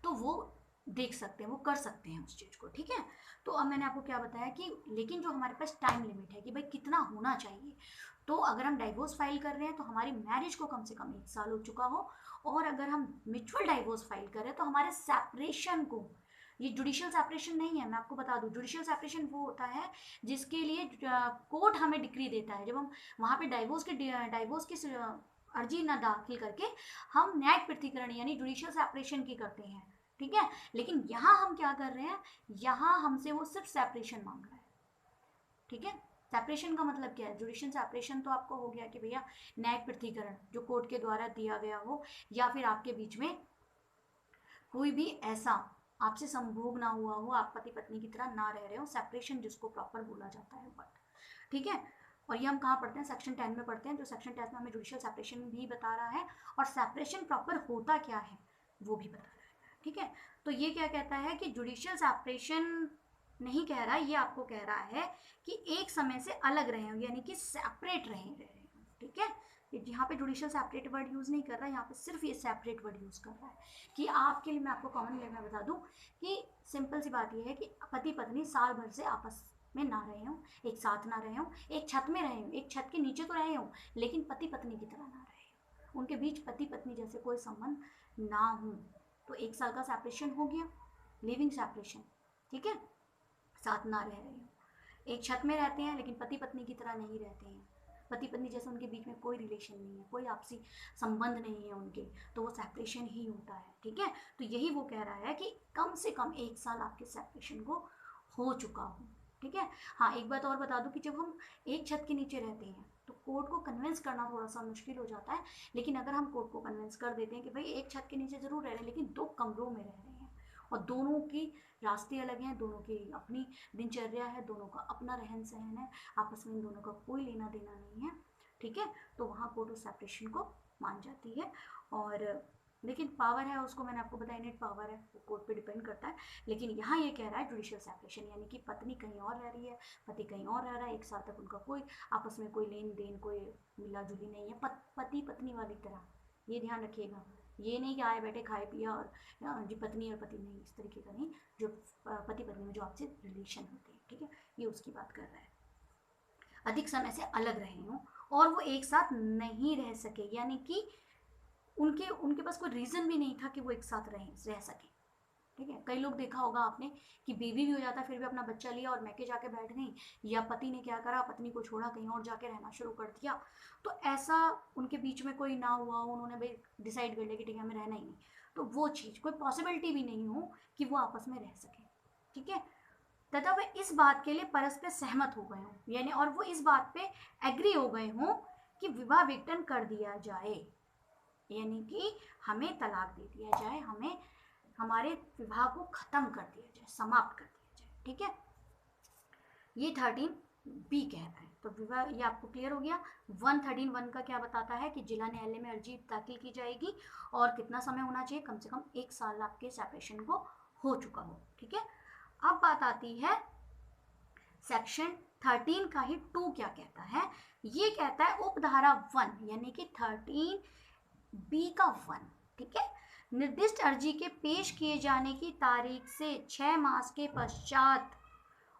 तो वो देख सकते हैं, वो कर सकते हैं उस चीज़ को। ठीक है, तो अब मैंने आपको क्या बताया कि लेकिन जो हमारे पास टाइम लिमिट है कि भाई कितना होना चाहिए, तो अगर हम डाइवोर्स फाइल कर रहे हैं तो हमारी मैरिज को कम से कम 1 साल हो चुका हो, और अगर हम म्यूचुअल डाइवोर्स फाइल कर रहे हैं तो हमारे सेपरेशन को, ये जुडिशियल सेपरेशन नहीं है, मैं आपको बता दूं, जुडिशियल सेपरेशन वो होता है जिसके लिए कोर्ट हमें डिक्री देता है, जब हम वहाँ पे डाइवोर्स की अर्जी ना दाखिल करके हम न्यायिक पृथक्करण यानी जुडिशियल सेपरेशन की करते हैं। ठीक है, लेकिन यहाँ हम क्या कर रहे हैं, यहाँ हमसे वो सिर्फ सेपरेशन मांग रहा है। ठीक है, सेपरेशन का मतलब क्या है? जुडिशियल सेपरेशन तो आपको हो गया कि भैया न्यायिक पृथक्करण जो कोर्ट के द्वारा दिया गया हो, या फिर आपके बीच में कोई भी ऐसा आपसे संभोग ना हुआ हो, आप पति पत्नी की तरह ना रह रहे हो, सेपरेशन जिसको प्रॉपर बोला जाता है वर्ड। ठीक है, और ये हम कहाँ पढ़ते हैं? सेक्शन 10 में पढ़ते हैं, जो सेक्शन 10 में हमें जुडिशियल सेपरेशन भी बता रहा है और सेपरेशन प्रॉपर होता क्या है वो भी बता रहा है। ठीक है, तो ये क्या कहता है कि जुडिशियल सेपरेशन नहीं कह रहा, ये आपको कह रहा है कि एक समय से अलग रहे हो, यानी कि सेपरेट रहे। ठीक है, यहाँ पे जुडिशियल सेपरेट वर्ड यूज़ नहीं कर रहा है, यहाँ पे सिर्फ ये सेपरेट वर्ड यूज़ कर रहा है कि आपके लिए मैं आपको कॉमन वे में बता दूं कि सिंपल सी बात ये है कि पति पत्नी साल भर से आपस में ना रहे हों, एक साथ ना रहे हों, एक छत में रहे हों, एक छत के नीचे तो रहे हों, लेकिन पति पत्नी की तरह ना रहे हों, उनके बीच पति पत्नी जैसे कोई संबंध ना हो, तो 1 साल का सेपरेशन हो गया। लिविंग सेपरेशन, ठीक है, साथ ना रह रहे हो, एक छत में रहते हैं लेकिन पति पत्नी की तरह नहीं रहते हैं, पति पत्नी जैसे उनके बीच में कोई रिलेशन नहीं है, कोई आपसी संबंध नहीं है उनके, तो वो सेपरेशन ही होता है, ठीक है। तो यही वो कह रहा है कि कम से कम 1 साल आपके सेपरेशन को हो चुका हो, ठीक है। हाँ, एक बात और बता दूं कि जब हम एक छत के नीचे रहते हैं तो कोर्ट को कन्विंस करना थोड़ा सा मुश्किल हो जाता है, लेकिन अगर हम कोर्ट को कन्विंस कर देते हैं कि भाई एक छत के नीचे जरूर रह रहे हैं लेकिन 2 कमरों में रह रहे हैं और दोनों की रास्ते अलग हैं, दोनों की अपनी दिनचर्या है, दोनों का अपना रहन सहन है, आपस में इन दोनों का कोई लेना देना नहीं है, ठीक है, तो वहाँ कोर्ट उस सेपरेशन को मान जाती है। और लेकिन पावर है उसको मैंने आपको बताया, इनेट पावर है, वो कोर्ट पे डिपेंड करता है। लेकिन यहाँ ये कह रहा है जुडिशियल सेपरेशन, यानी कि पत्नी कहीं और रह रही है, पति कहीं और रह रहा है, 1 साल तक उनका कोई आपस में कोई लेन देन, कोई मिला जुली नहीं है, पति पत्नी वाली तरह, ये ध्यान रखिएगा। ये नहीं कि आए बैठे खाए पिया और जी पत्नी और पति, नहीं, इस तरीके का नहीं, जो पति पत्नी में जो आपसे रिलेशन होते हैं, ठीक है, ये उसकी बात कर रहा है। अधिक समय से अलग रहे हों और वो एक साथ नहीं रह सके, यानी कि उनके पास कोई रीज़न भी नहीं था कि वो एक साथ रह सके, ठीक है। कई लोग देखा होगा आपने कि बेबी भी हो जाता है फिर भी अपना बच्चा लिया और मैके जाके बैठ गई, या पति ने क्या करा, पत्नी को छोड़ा कहीं और जाके रहना शुरू कर दिया, तो ऐसा उनके बीच में कोई ना हुआ, उन्होंने भाई डिसाइड कर लिया कि ठीक है हमें रहना ही नहीं, तो वो चीज़ कोई पॉसिबिलिटी भी नहीं हो कि वो आपस में रह सके, ठीक है, तथा वे इस बात के लिए परस्पर सहमत हो गए हों, यानी और वो इस बात पे एग्री हो गए हों कि विवाह विघटन कर दिया जाए, यानी कि हमें तलाक दे दिया जाए, हमें हमारे विवाह को खत्म कर दिया जाए, समाप्त कर दिया जाए, ठीक है। ये 13B कह रहा है। तो विवाह, ये आपको क्लियर हो गया। 113(1) का क्या बताता है कि जिला न्यायालय में अर्जी दाखिल की जाएगी और कितना समय होना चाहिए, कम से कम 1 साल आपके सेपरेशन को हो चुका हो, ठीक है। अब बात आती है सेक्शन 13 का ही 2 क्या कहता है। ये कहता है उपधारा 1 यानी कि 13B का 1, ठीक है, निर्दिष्ट अर्जी के पेश किए जाने की तारीख से 6 मास के पश्चात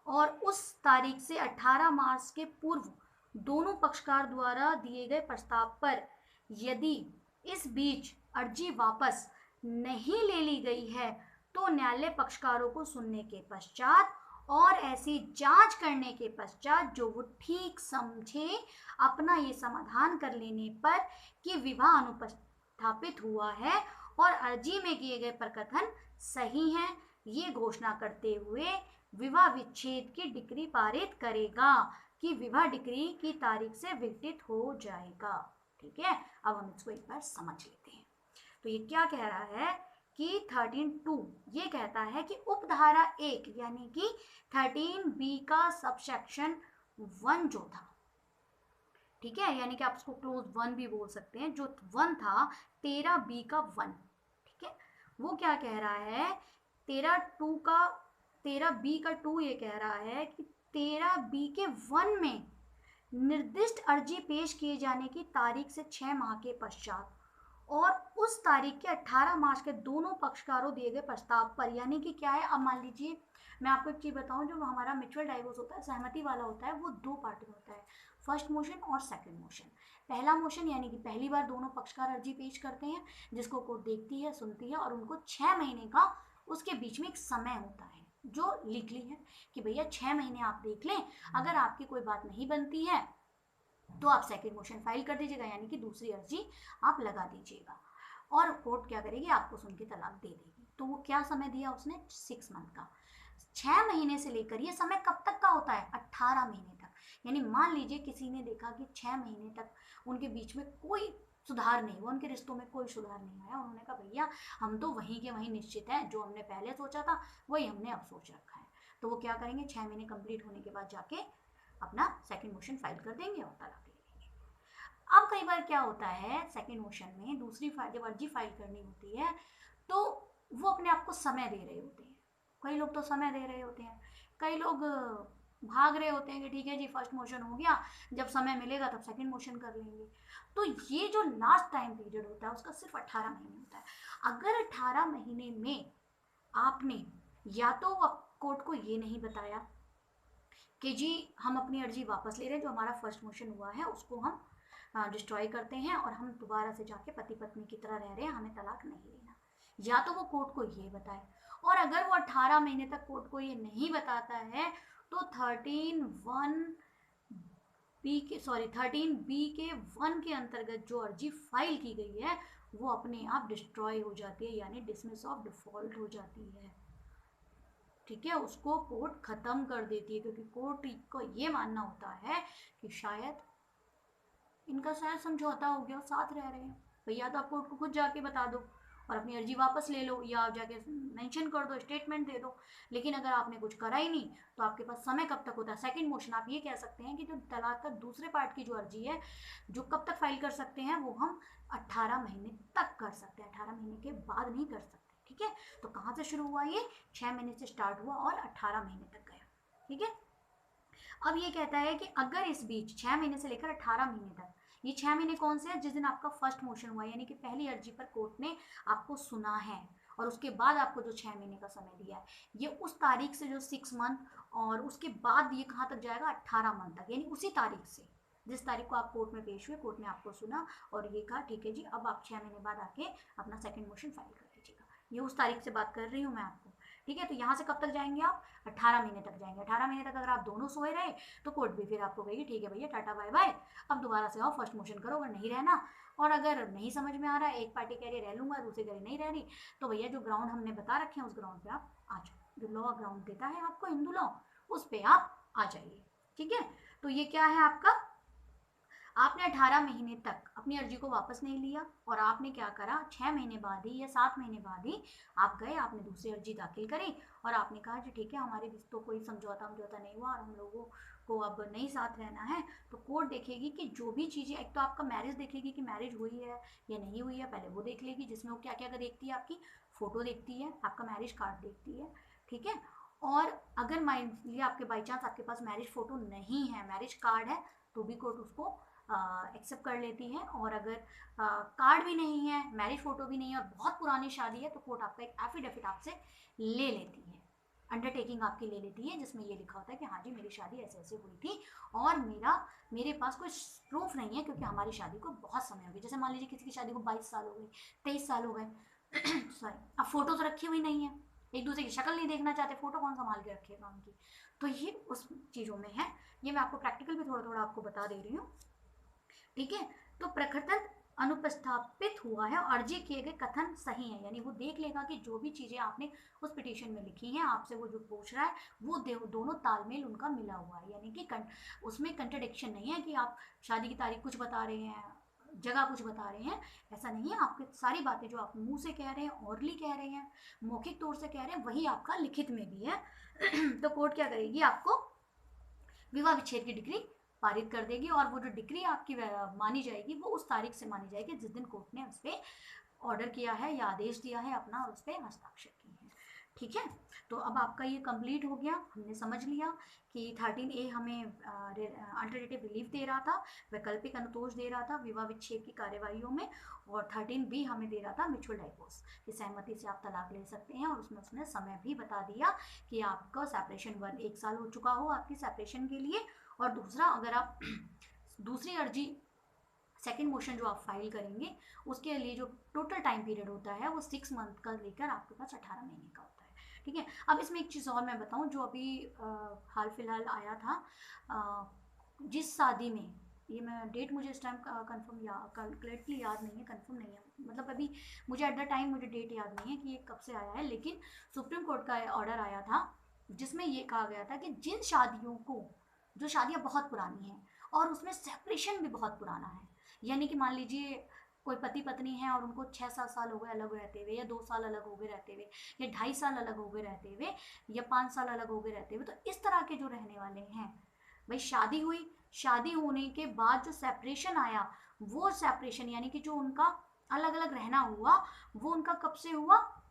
और उस तारीख से 18 मार्च के पूर्व दोनों पक्षकार द्वारा दिए गए प्रस्ताव पर यदि इस बीच अर्जी वापस नहीं ले ली गई है तो न्यायालय पक्षकारों को सुनने के पश्चात और ऐसी जांच करने के पश्चात जो वो ठीक समझे अपना ये समाधान कर लेने पर कि विवाह अनुपस्थापित हुआ है और अर्जी में किए गए प्रकथन सही हैं, ये घोषणा करते हुए विवाह विच्छेद की डिक्री पारित करेगा कि विवाह डिक्री की तारीख से विघटित हो जाएगा, ठीक है। अब हम इसको एक बार समझ लेते हैं। तो ये क्या कह रहा है कि 13(2) ये कहता है कि उपधारा 1 यानी कि 13B का सबसेक्शन 1 जो था, ठीक है, यानी कि आप उसको क्लोज 1 भी बोल सकते हैं, जो 1 था 13B का 1, ठीक है, वो क्या कह रहा है 13B का 2 ये कह रहा है कि 13B के 1 में निर्दिष्ट अर्जी पेश किए जाने की तारीख से 6 माह के पश्चात और उस तारीख के 18 मार्च के दोनों पक्षकारों दिए गए प्रस्ताव पर, यानी कि क्या है, अब मान लीजिए मैं आपको एक चीज़ बताऊं, जो हमारा म्यूचुअल डाइवोर्स होता है, सहमति वाला होता है, वो 2 पार्ट में होता है, फर्स्ट मोशन और सेकंड मोशन। पहला मोशन यानी कि पहली बार दोनों पक्षकार अर्जी पेश करते हैं जिसको कोर्ट देखती है, सुनती है और उनको 6 महीने का उसके बीच में एक समय होता है जो लिख ली है कि भैया 6 महीने आप देख लें, अगर आपकी कोई बात नहीं बनती है तो आप सेकंड मोशन फाइल कर दीजिएगा, यानी कि दूसरी अर्जी आप लगा दीजिएगा और कोर्ट क्या करेगी, आपको सुन के तलाक दे देगी। तो वो क्या समय दिया उसने, 6 मंथ का, 6 महीने से लेकर, ये समय कब तक का होता है, 18 महीने तक। यानी मान लीजिए किसी ने देखा कि 6 महीने तक उनके बीच में कोई सुधार नहीं हुआ, उनके रिश्तों में कोई सुधार नहीं आया, उन्होंने कहा भैया हम तो वहीं के वहीं निश्चित हैं, जो हमने पहले सोचा था वही हमने अब सोच रखा है, तो वो क्या करेंगे, 6 महीने कंप्लीट होने के बाद जाके अपना सेकंड मोशन फाइल कर देंगे और तलाक ले लेंगे। अब कई बार क्या होता है, सेकंड मोशन में दूसरी जब अर्जी फाइल करनी होती है तो वो अपने आप को समय दे रहे होते हैं, कई लोग तो समय दे रहे होते हैं, कई लोग भाग रहे होते हैं कि ठीक है जी फर्स्ट मोशन हो गया, जब समय मिलेगा तब सेकंड मोशन कर लेंगे। तो ये जो लास्ट टाइम पीरियड होता है उसका सिर्फ 18 महीने होता है। अगर 18 महीने में आपने या तो कोर्ट को ये नहीं बताया कि जी हम अपनी अर्जी वापस ले रहे हैं, जो हमारा फर्स्ट मोशन हुआ है उसको हम डिस्ट्रॉय करते हैं और हम दोबारा से जाके पति पत्नी की तरह रह रहे हैं, हमें तलाक नहीं लेना, या तो वो कोर्ट को ये बताए, और अगर वो 18 महीने तक कोर्ट को ये नहीं बताता है तो 13 के अंतर्गत जो अर्जी फाइल की गई है वो अपने आप डिस्ट्रॉय हो जाती है, यानी डिसमिस ऑफ डिफॉल्ट हो जाती है। ठीक है, उसको कोर्ट खत्म कर देती है, क्योंकि कोर्ट को ये मानना होता है कि शायद इनका शायद समझौता हो गया, साथ रह रहे हैं भैया, तो आप कोर्ट को खुद जाके बता दो और अपनी अर्जी वापस ले लो, या आप जाके मेंशन कर दो, स्टेटमेंट दे दो। लेकिन अगर आपने कुछ करा ही नहीं तो आपके पास समय कब तक होता है? सेकंड मोशन आप ये कह सकते हैं कि जो तलाक का दूसरे पार्ट की जो अर्जी है, जो कब तक फाइल कर सकते हैं, वो हम 18 महीने तक कर सकते हैं, 18 महीने के बाद नहीं कर सकते। ठीक है, तो कहाँ से शुरू हुआ? ये 6 महीने से स्टार्ट हुआ और 18 महीने तक गया। ठीक है, अब ये कहता है कि अगर इस बीच 6 महीने से लेकर 18 महीने तक, ये 6 महीने कौन से हैं? जिस दिन आपका फर्स्ट मोशन हुआ, यानी कि पहली अर्जी पर कोर्ट ने आपको सुना है और उसके बाद आपको जो 6 महीने का समय दिया है, ये उस तारीख से जो 6 मंथ, और उसके बाद ये कहाँ तक जाएगा? 18 मंथ तक, यानी उसी तारीख से जिस तारीख को आप कोर्ट में पेश हुए, कोर्ट ने आपको सुना और ये कहा ठीक है जी, अब आप 6 महीने बाद आके अपना सेकंड मोशन फाइल कर लीजिएगा। ये उस तारीख से बात कर रही हूँ मैं आपको। ठीक है, तो यहाँ से कब तक जाएंगे आप? 18 महीने तक जाएंगे। 18 महीने तक अगर आप दोनों सोए रहे तो कोर्ट भी फिर आपको कहेगी ठीक है भैया, टाटा बाय बाय, अब दोबारा से आओ, फर्स्ट मोशन करो, अगर नहीं रहना, और अगर नहीं समझ में आ रहा है, एक पार्टी कह रही रह लूंगा, दूसरी कह रही नहीं रह रही, तो भैया जो ग्राउंड हमने बता रखे हैं उस ग्राउंड पे आप आ जाओ, जो लॉ ग्राउंड देता है आपको हिंदू लॉ, उस पे आप आ जाइए। ठीक है, तो ये क्या है आपका? आपने 18 महीने तक अपनी अर्जी को वापस नहीं लिया और आपने क्या करा, 6 महीने बाद ही या 7 महीने बाद ही आप गए, आपने दूसरी अर्जी दाखिल करी और आपने कहा कि ठीक है, हमारे बीच तो कोई समझौता नहीं हुआ और हम लोगों को अब नहीं साथ रहना है। तो कोर्ट देखेगी कि जो भी चीज़ें, एक तो आपका मैरिज देखेगी कि मैरिज हुई है या नहीं हुई है, पहले वो देख लेगी, जिसमें वो क्या क्या देखती है, आपकी फ़ोटो देखती है, आपका मैरिज कार्ड देखती है। ठीक है, और अगर मान लिया आपके बाई चांस आपके पास मैरिज फ़ोटो नहीं है, मैरिज कार्ड है, तो भी कोर्ट उसको एक्सेप्ट कर लेती है। और अगर कार्ड भी नहीं है, मैरिज फोटो भी नहीं है और बहुत पुरानी शादी है, तो कोर्ट आपका एक एफिडेविट आपसे ले लेती है, अंडरटेकिंग आपकी ले लेती है, जिसमें ये लिखा होता है कि हाँ जी, मेरी शादी ऐसे ऐसे हुई थी और मेरे पास कोई प्रूफ नहीं है, क्योंकि हमारी शादी को बहुत समय हो गया। जैसे मान लीजिए किसी की शादी को 22 साल हो गए, 23 साल हो गए सॉरी, अब फोटो तो रखी हुई नहीं है, एक दूसरे की शक्ल नहीं देखना चाहते, फोटो कौन संभाल के रखेगा उनकी, तो ये उस चीज़ों में है। ये मैं आपको प्रैक्टिकल भी थोड़ा थोड़ा आपको बता दे रही हूँ। ठीक है, तो प्रकृतन अनुपस्थापित हुआ है और अर्जी किए गए कथन सही है, यानी वो देख लेगा कि जो भी चीज़ें आपने उस पिटीशन में लिखी हैं, आपसे वो जो पूछ रहा है वो दोनों तालमेल उनका मिला हुआ है, यानी कि उसमें कंट्रडिक्शन नहीं है कि आप शादी की तारीख कुछ बता रहे हैं, जगह कुछ बता रहे हैं, ऐसा नहीं है। आपकी सारी बातें जो आप मुंह से कह रहे हैं, ओरली कह रहे हैं, मौखिक तौर से कह रहे हैं, वही आपका लिखित में भी है तो कोर्ट क्या करेगी, आपको विवाह विच्छेद की डिग्री पारित कर देगी, और वो जो डिग्री आपकी मानी जाएगी वो उस तारीख से मानी जाएगी जिस दिन कोर्ट ने उस पर ऑर्डर किया है या आदेश दिया है अपना और उस पर हस्ताक्षर किए हैं। ठीक है, तो अब आपका ये कंप्लीट हो गया, हमने समझ लिया कि 13A हमें अल्टरनेटिव रिलीफ दे रहा था, वैकल्पिक अनुतोष दे रहा था विवाह विच्छेद की कार्यवाहियों में, और 13B हमें दे रहा था म्यूचुअल डाइवोर्स की सहमति से आप तलाक ले सकते हैं, और उसमें उसने समय भी बता दिया कि आपका सेपरेशन 1 साल हो चुका हो आपकी सेपरेशन के लिए, और दूसरा अगर आप दूसरी अर्जी सेकेंड मोशन जो आप फाइल करेंगे उसके लिए जो टोटल टाइम पीरियड होता है वो 6 मंथ का लेकर आपके पास 18 महीने का होता है। ठीक है, अब इसमें एक चीज़ और मैं बताऊं जो अभी हाल फिलहाल आया था, जिस शादी में, ये मैं डेट मुझे इस टाइम कंफर्म करेक्टली याद नहीं है, कंफर्म नहीं है, मतलब अभी मुझे एट द टाइम मुझे डेट याद नहीं है कि ये कब से आया है, लेकिन सुप्रीम कोर्ट का ऑर्डर आया था जिसमें ये कहा गया था कि जिन शादियों को, जो शादियाँ बहुत पुरानी हैं और उसमें सेपरेशन भी बहुत पुराना है, यानी कि मान लीजिए कोई पति पत्नी है और उनको 6-7 साल हो गए अलग रहते हुए, या 2 साल अलग हो गए रहते हुए, या 2.5 साल अलग हो गए रहते हुए, या 5 साल अलग हो गए रहते हुए, तो इस तरह के जो रहने वाले हैं, भाई शादी हुई, शादी होने के बाद जो सेपरेशन आया, वो सेपरेशन यानी कि जो उनका अलग अलग रहना हुआ, वो उनका कब से हुआ,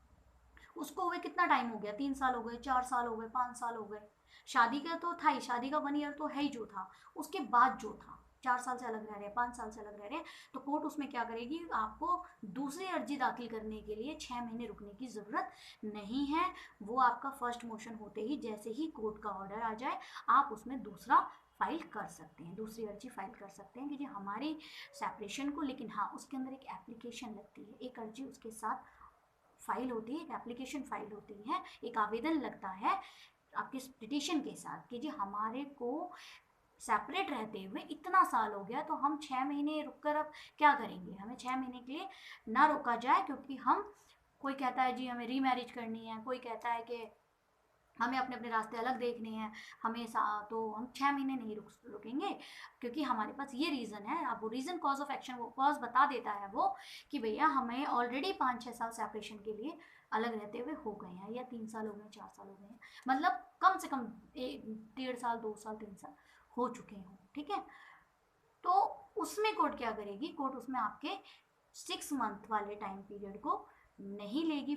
उसको हुए कितना टाइम हो गया, 3 साल हो गए, 4 साल हो गए, 5 साल हो गए, शादी का तो था ही, शादी का 1 ईयर तो है ही जो था, उसके बाद जो था 4 साल से अलग रह रहे हैं, 5 साल से अलग रह रहे हैं, तो कोर्ट उसमें क्या करेगी, आपको दूसरी अर्जी दाखिल करने के लिए 6 महीने रुकने की ज़रूरत नहीं है, वो आपका फर्स्ट मोशन होते ही जैसे ही कोर्ट का ऑर्डर आ जाए आप उसमें दूसरा फाइल कर सकते हैं, दूसरी अर्जी फाइल कर सकते हैं कि जी हमारी सेपरेशन को, लेकिन हाँ उसके अंदर एक एप्लीकेशन लगती है, एक अर्जी उसके साथ फाइल होती है, एक एप्लीकेशन फाइल होती है, एक आवेदन लगता है आपके पिटिशन के साथ कि जी हमारे को सेपरेट रहते हुए इतना साल हो गया, तो हम 6 महीने रुक कर अब क्या करेंगे, हमें 6 महीने के लिए ना रोका जाए, क्योंकि हम, कोई कहता है जी हमें रीमैरिज करनी है, कोई कहता है कि हमें अपने अपने रास्ते अलग देखने हैं, हमें तो हम 6 महीने नहीं रुकेंगे, क्योंकि हमारे पास ये रीज़न है। अब वो रीज़न कॉज ऑफ एक्शन, वो कॉज बता देता है वो कि भैया हमें ऑलरेडी 5-6 साल सेपरेशन के लिए अलग रहते हुए हो गए हैं, या 3 साल हो गए, 4 साल हो गए हैं, मतलब कम से कम 1.5 साल, 2 साल, 3 साल हो चुके हों, ठीक है। तो उसमें कोर्ट क्या करेगी, कोर्ट उसमें आपके 6 मंथ वाले टाइम पीरियड को नहीं लेगी,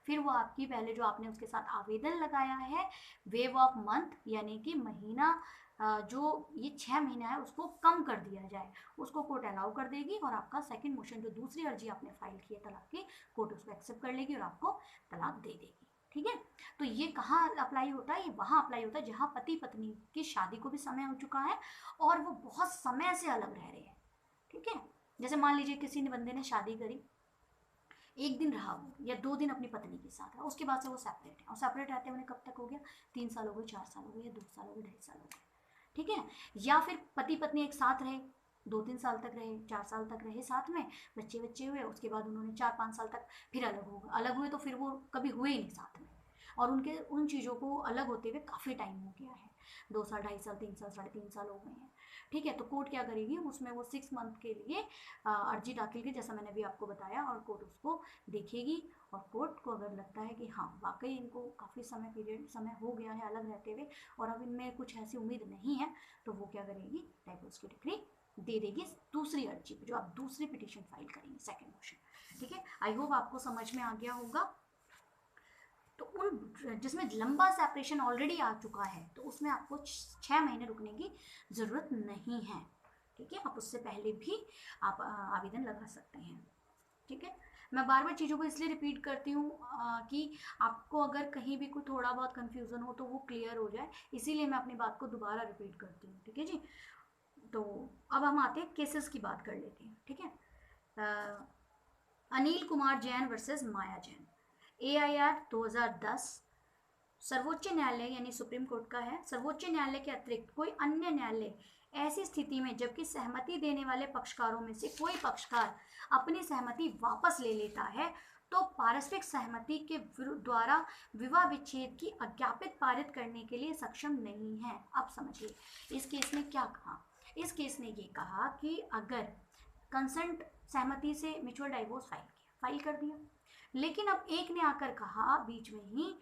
फिर वो आपकी पहले जो आपने उसके साथ आवेदन लगाया है वेव ऑफ मंथ, यानी कि महीना, जो ये 6 महीना है उसको कम कर दिया जाए, उसको कोर्ट अलाउ कर देगी, और आपका सेकंड मोशन, जो दूसरी अर्जी आपने फाइल की है तलाक की, कोर्ट उसको एक्सेप्ट कर लेगी और आपको तलाक दे देगी, ठीक है। तो ये कहाँ अप्लाई होता है, ये वहाँ अप्लाई होता है जहाँ पति पत्नी की शादी को भी समय हो चुका है और वो बहुत समय से अलग रह रहे हैं, ठीक है। जैसे मान लीजिए किसी ने बंदे ने शादी करी, एक दिन रहा वो या 2 दिन अपनी पत्नी के साथ रहा, उसके बाद से वो सेपरेट है, और सेपरेट रहते उन्हें कब तक हो गया, 3 साल हो गए, 4 साल हो गए, या 2 साल हो गए, 2.5 साल हो गए, ठीक है। या फिर पति पत्नी एक साथ रहे, 2-3 साल तक रहे, 4 साल तक रहे साथ में, बच्चे बच्चे हुए, उसके बाद उन्होंने 4-5 साल तक फिर अलग हुए, तो फिर वो कभी हुए ही नहीं साथ में, और उनके उन चीज़ों को अलग होते हुए काफ़ी टाइम हो गया है, 2 साल, 2.5 साल, 3 साल, 3.5 साल हो गए हैं, ठीक है। तो कोर्ट क्या करेगी, उसमें वो 6 मंथ के लिए अर्जी दाखिल की, जैसा मैंने अभी आपको बताया, और कोर्ट उसको देखेगी, और कोर्ट को अगर लगता है कि हाँ वाकई इनको काफ़ी समय हो गया है अलग रहते हुए और अब इनमें कुछ ऐसी उम्मीद नहीं है, तो वो क्या करेगी, डाइवोर्स की डिक्री दे देगी दूसरी अर्जी पे, जो आप दूसरी पिटीशन फाइल करेंगे, सेकंड मोशन, ठीक है। आई होप आपको समझ में आ गया होगा। तो उन जिसमें लंबा सेपरेशन ऑलरेडी आ चुका है, तो उसमें आपको 6 महीने रुकने की ज़रूरत नहीं है, ठीक है। आप उससे पहले भी आप आवेदन लगा सकते हैं, ठीक है। मैं बार बार चीज़ों को इसलिए रिपीट करती हूँ कि आपको अगर कहीं भी कोई थोड़ा बहुत कन्फ्यूज़न हो तो वो क्लियर हो जाए, इसीलिए मैं अपनी बात को दोबारा रिपीट करती हूँ, ठीक है जी। तो अब हम आते हैं केसेस की बात कर लेते हैं, ठीक है। अनिल कुमार जैन वर्सेस माया जैन, AIR 2010, सर्वोच्च न्यायालय यानी सुप्रीम कोर्ट का है। सर्वोच्च न्यायालय के अतिरिक्त कोई अन्य न्यायालय ऐसी स्थिति में जबकि सहमति देने वाले पक्षकारों में से कोई पक्षकार अपनी सहमति वापस ले लेता है, तो पारस्परिक सहमति के द्वारा विवाह विच्छेद की अज्ञापित पारित करने के लिए सक्षम नहीं है। अब समझिए इस केस में क्या कहा, इस केस ने ये कहा कि अगर कंसेंट, सहमति से म्यूचुअल डाइवोर्स फाइल कर दिया, लेकिन अब एक ने आकर कहा बीच में ही,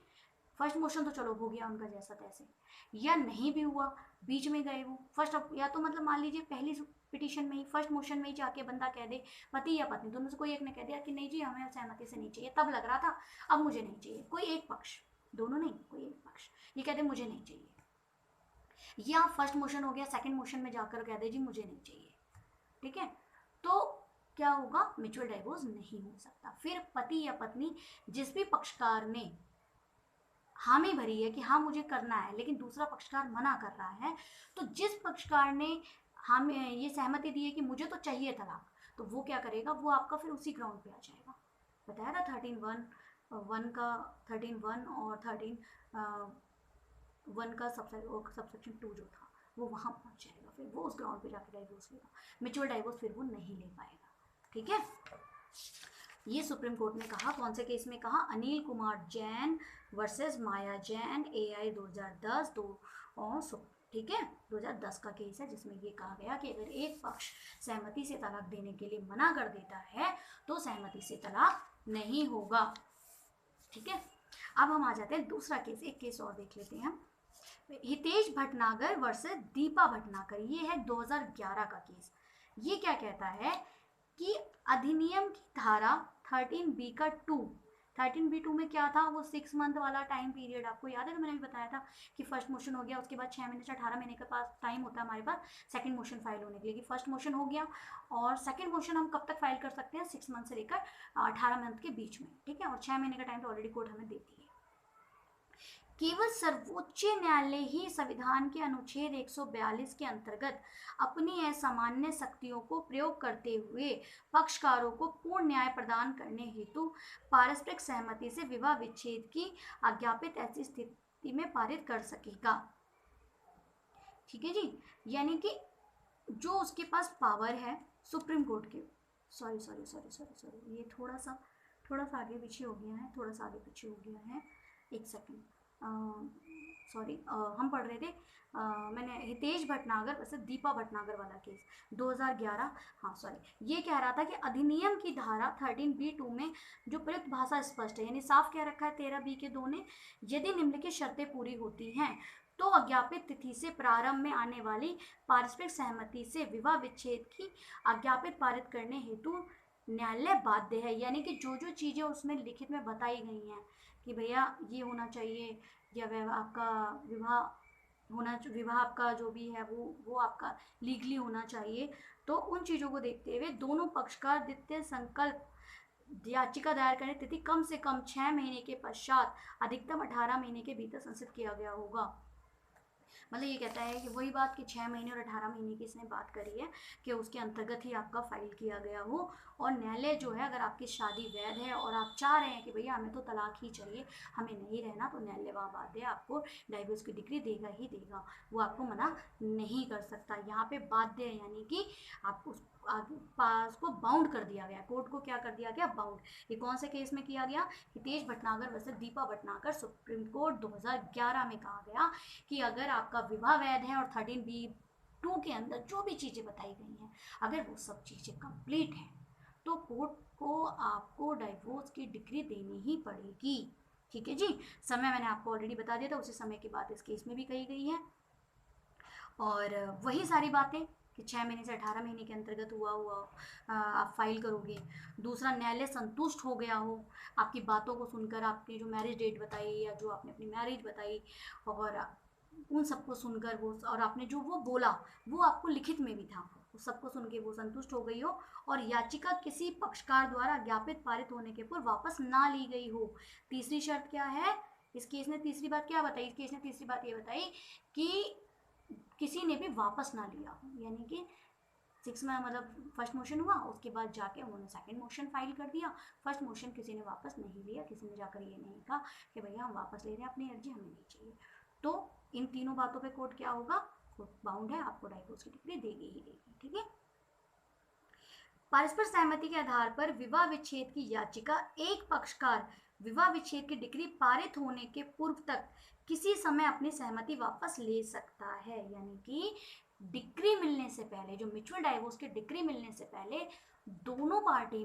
फर्स्ट मोशन तो चलो हो गया उनका जैसा तैसे, या नहीं भी हुआ, बीच में गए वो फर्स्ट, या तो मतलब मान लीजिए पहली पिटीशन में ही, फर्स्ट मोशन में ही जाके बंदा कह दे, पति या पत्नी दोनों से कोई एक ने कह दिया कि नहीं जी हमें सहमति से नहीं चाहिए, तब लग रहा था अब मुझे नहीं चाहिए, कोई एक पक्ष, दोनों नहीं, कोई एक पक्ष ये कहते मुझे नहीं चाहिए, या फर्स्ट मोशन हो गया, सेकंड मोशन में जाकर कह दे जी मुझे नहीं चाहिए, ठीक है। तो क्या होगा, म्यूचुअल डाइवोर्स नहीं हो सकता। फिर पति या पत्नी जिस भी पक्षकार ने हामी भरी है कि हाँ मुझे करना है, लेकिन दूसरा पक्षकार मना कर रहा है, तो जिस पक्षकार ने हम ये सहमति दी है कि मुझे तो चाहिए तलाक, तो वो क्या करेगा, वो आपका फिर उसी ग्राउंड पे आ जाएगा। बताया था 13(1) का 13(1) और 13(1) का सबसेक्शन 2 जो था वो वहाँ पहुँच जाएगा, फिर वो उस ग्राउंड पे जाकर डाइवोर्स लेगा, म्यूचुअल डाइवोर्स फिर वो नहीं ले पाएगा, ठीक है। ये सुप्रीम कोर्ट ने कहा, कौन से केस में कहा, अनिल कुमार जैन वर्सेस माया जैन, AI 2010 ठीक है, 2010 का केस है, जिसमें ये कहा गया कि अगर एक पक्ष सहमति से तलाक देने के लिए मना कर देता है तो सहमति से तलाक नहीं होगा, ठीक है। अब हम आ जाते हैं दूसरा केस, एक केस और देख लेते हैं हम, हितेश भटनागर वर्सेस दीपा भटनागर, ये है 2011 का केस। ये क्या कहता है कि अधिनियम की धारा 13B का 13B(2) में क्या था, वो 6 मंथ वाला टाइम पीरियड, आपको याद है, तो मैंने भी बताया था कि फर्स्ट मोशन हो गया, उसके बाद 6 महीने से 18 महीने के पास टाइम होता है हमारे पास सेकंड मोशन फाइल होने के लिए, कि फर्स्ट मोशन हो गया और सेकंड मोशन हम कब तक फाइल कर सकते हैं, 6 मंथ से लेकर 18 मंथ के बीच में, ठीक है, और 6 महीने का टाइम तो ऑलरेडी कोर्ट हमें देती है। केवल सर्वोच्च न्यायालय ही संविधान के अनुच्छेद 142 के अंतर्गत अपनी असामान्य शक्तियों को प्रयोग करते हुए पक्षकारों को पूर्ण न्याय प्रदान करने हेतु पारस्परिक सहमति से विवाह विच्छेद की आज्ञापित ऐसी स्थिति में पारित कर सकेगा। ठीक है जी, यानी कि जो उसके पास पावर है सुप्रीम कोर्ट के, sorry sorry sorry sorry sorry, ये थोड़ा सा आगे पीछे हो गया है, थोड़ा सा आगे पीछे हो गया है, एक सेकेंड, सॉरी, हम पढ़ रहे थे, मैंने हितेश भटनागर वैसे दीपा भटनागर वाला केस 2011, हाँ सॉरी, ये कह रहा था कि अधिनियम की धारा 13B(2) में जो प्रयुक्त भाषा स्पष्ट है, यानी साफ कह रखा है 13B के 2 ने, यदि निम्नलिखित शर्तें पूरी होती हैं तो अज्ञापित तिथि से प्रारंभ में आने वाली पारस्परिक सहमति से विवाह विच्छेद की आज्ञापित पारित करने हेतु न्यायालय बाध्य है। यानी कि जो जो चीज़ें उसमें लिखित में बताई गई हैं कि भैया ये होना चाहिए, या आपका विवाह आपका जो भी है वो आपका लीगली होना चाहिए, तो उन चीज़ों को देखते हुए दोनों पक्षकार द्वितीय संकल्प याचिका दायर करने तिथि कम से कम 6 महीने के पश्चात अधिकतम 18 महीने के भीतर संसित किया गया होगा। मतलब ये कहता है कि वही बात कि 6 महीने और 18 महीने की इसने बात करी है कि उसके अंतर्गत ही आपका फाइल किया गया हो। और न्यायालय जो है, अगर आपकी शादी वैध है और आप चाह रहे हैं कि भैया हमें तो तलाक ही चाहिए, हमें नहीं रहना, तो न्यायालय वहाँ बाध्य है, आपको डाइवोर्स की डिग्री देगा ही देगा, वो आपको मना नहीं कर सकता। यहाँ पे बाध्य है, यानी कि आपको पास को बाउंड कर दिया गया, कोर्ट को क्या कर दिया गया, बाउंड। ये कौन से केस में किया गया, Hitesh Bhatnagar versus Deepa Bhatnagar, supreme court 2011 में कहा गया कि अगर आपका विवाह वैध है और 13B(2) के अंदर जो भी चीज़ें बताई गई हैं, अगर वो सब चीज़ें कंप्लीट हैं, तो कोर्ट को आपको डाइवोर्स की डिग्री देनी ही पड़ेगी। ठीक है जी, समय मैंने आपको ऑलरेडी बता दिया था, उसी समय की बात इस केस में भी कही गई है। और वही सारी बातें कि 6 महीने से 18 महीने के अंतर्गत हुआ आप फाइल करोगे। दूसरा, न्यायालय संतुष्ट हो गया हो आपकी बातों को सुनकर, आपकी जो मैरिज डेट बताई या जो आपने अपनी मैरिज बताई, और उन सबको सुनकर वो, और आपने जो वो बोला वो आपको लिखित में भी था, उस सबको सुन के वो संतुष्ट हो गई हो, और याचिका किसी पक्षकार द्वारा ज्ञापित पारित होने के पूर्व वापस ना ली गई हो। तीसरी शर्त क्या है इस केस ने, तीसरी बात क्या बताई इस केस ने, तीसरी बात ये बताई कि किसी ने भी वापस ना लिया, यानी कि 6 में मतलब फर्स्ट मोशन हुआ, उसके बाद जाके उन्होंने सेकंड मोशन फाइल कर दिया, फर्स्ट मोशन किसी ने वापस नहीं लिया, किसी ने जाकर ये नहीं कहा कि भैया हम वापस ले रहे हैं अपनी अर्जी, हमें नहीं चाहिए। तो इन तीनों बातों पे कोर्ट क्या होगा, कोर्ट बाउंड है, आपको डाइवोर्स की डिग्री देगी ही देगी। ठीक है, परस्पर सहमति के आधार पर विवाह विच्छेद की याचिका एक पक्षकार विवाह विच्छेद की डिग्री पारित होने के पूर्व तक किसी समय अपनी सहमति वापस ले सकता है। यानी कि डिग्री मिलने से पहले, जो म्यूचुअल डाइवोर्स की डिग्री मिलने से पहले, दोनों पार्टी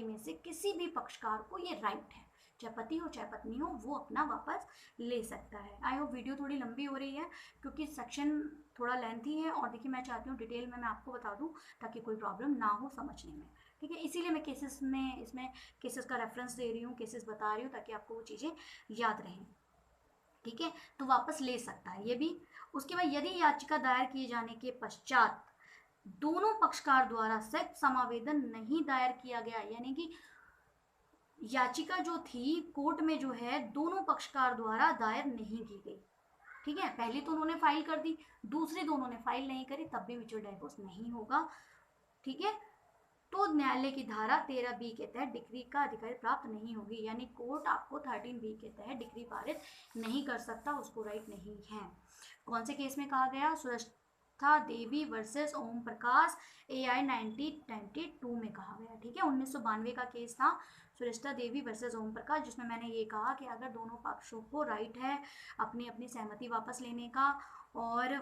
में से किसी भी पक्षकार को ये राइट है, चाहे पति हो चाहे पत्नी हो, वो अपना वापस ले सकता है। आई होप वीडियो थोड़ी लंबी हो रही है क्योंकि सेक्शन थोड़ा लेंथी है, और देखिए मैं चाहती हूँ डिटेल में मैं आपको बता दूँ ताकि कोई प्रॉब्लम ना हो समझने में। ठीक है, इसीलिए मैं केसेस में इसमें केसेस का रेफरेंस दे रही हूँ, केसेस बता रही हूँ ताकि आपको वो चीज़ें याद रहें। ठीक है, तो वापस ले सकता है ये भी। उसके बाद यदि याचिका दायर किए जाने के पश्चात दोनों पक्षकार द्वारा संयुक्त समावेदन नहीं दायर किया गया, यानी कि याचिका जो थी कोर्ट में जो है दोनों पक्षकार द्वारा दायर नहीं की गई, ठीक है, पहली तो उन्होंने फाइल कर दी, दूसरी दोनों ने फाइल नहीं करी, तब भी म्यूचुअल डाइवोर्स नहीं होगा। ठीक है, तो न्यायालय की धारा 13B के तहत डिग्री का अधिकार प्राप्त नहीं होगी, यानी कोर्ट आपको 13B के तहत डिग्री पारित नहीं कर सकता, उसको राइट नहीं है। कौन से केस में कहा गया, सुरक्षा देवी वर्सेस ओम प्रकाश AI 1992 में कहा गया। ठीक है, 1992 का केस था सुरक्षा देवी वर्सेस ओम प्रकाश, जिसमें मैंने ये कहा कि अगर दोनों पक्षों को राइट है अपनी अपनी सहमति वापस लेने का, और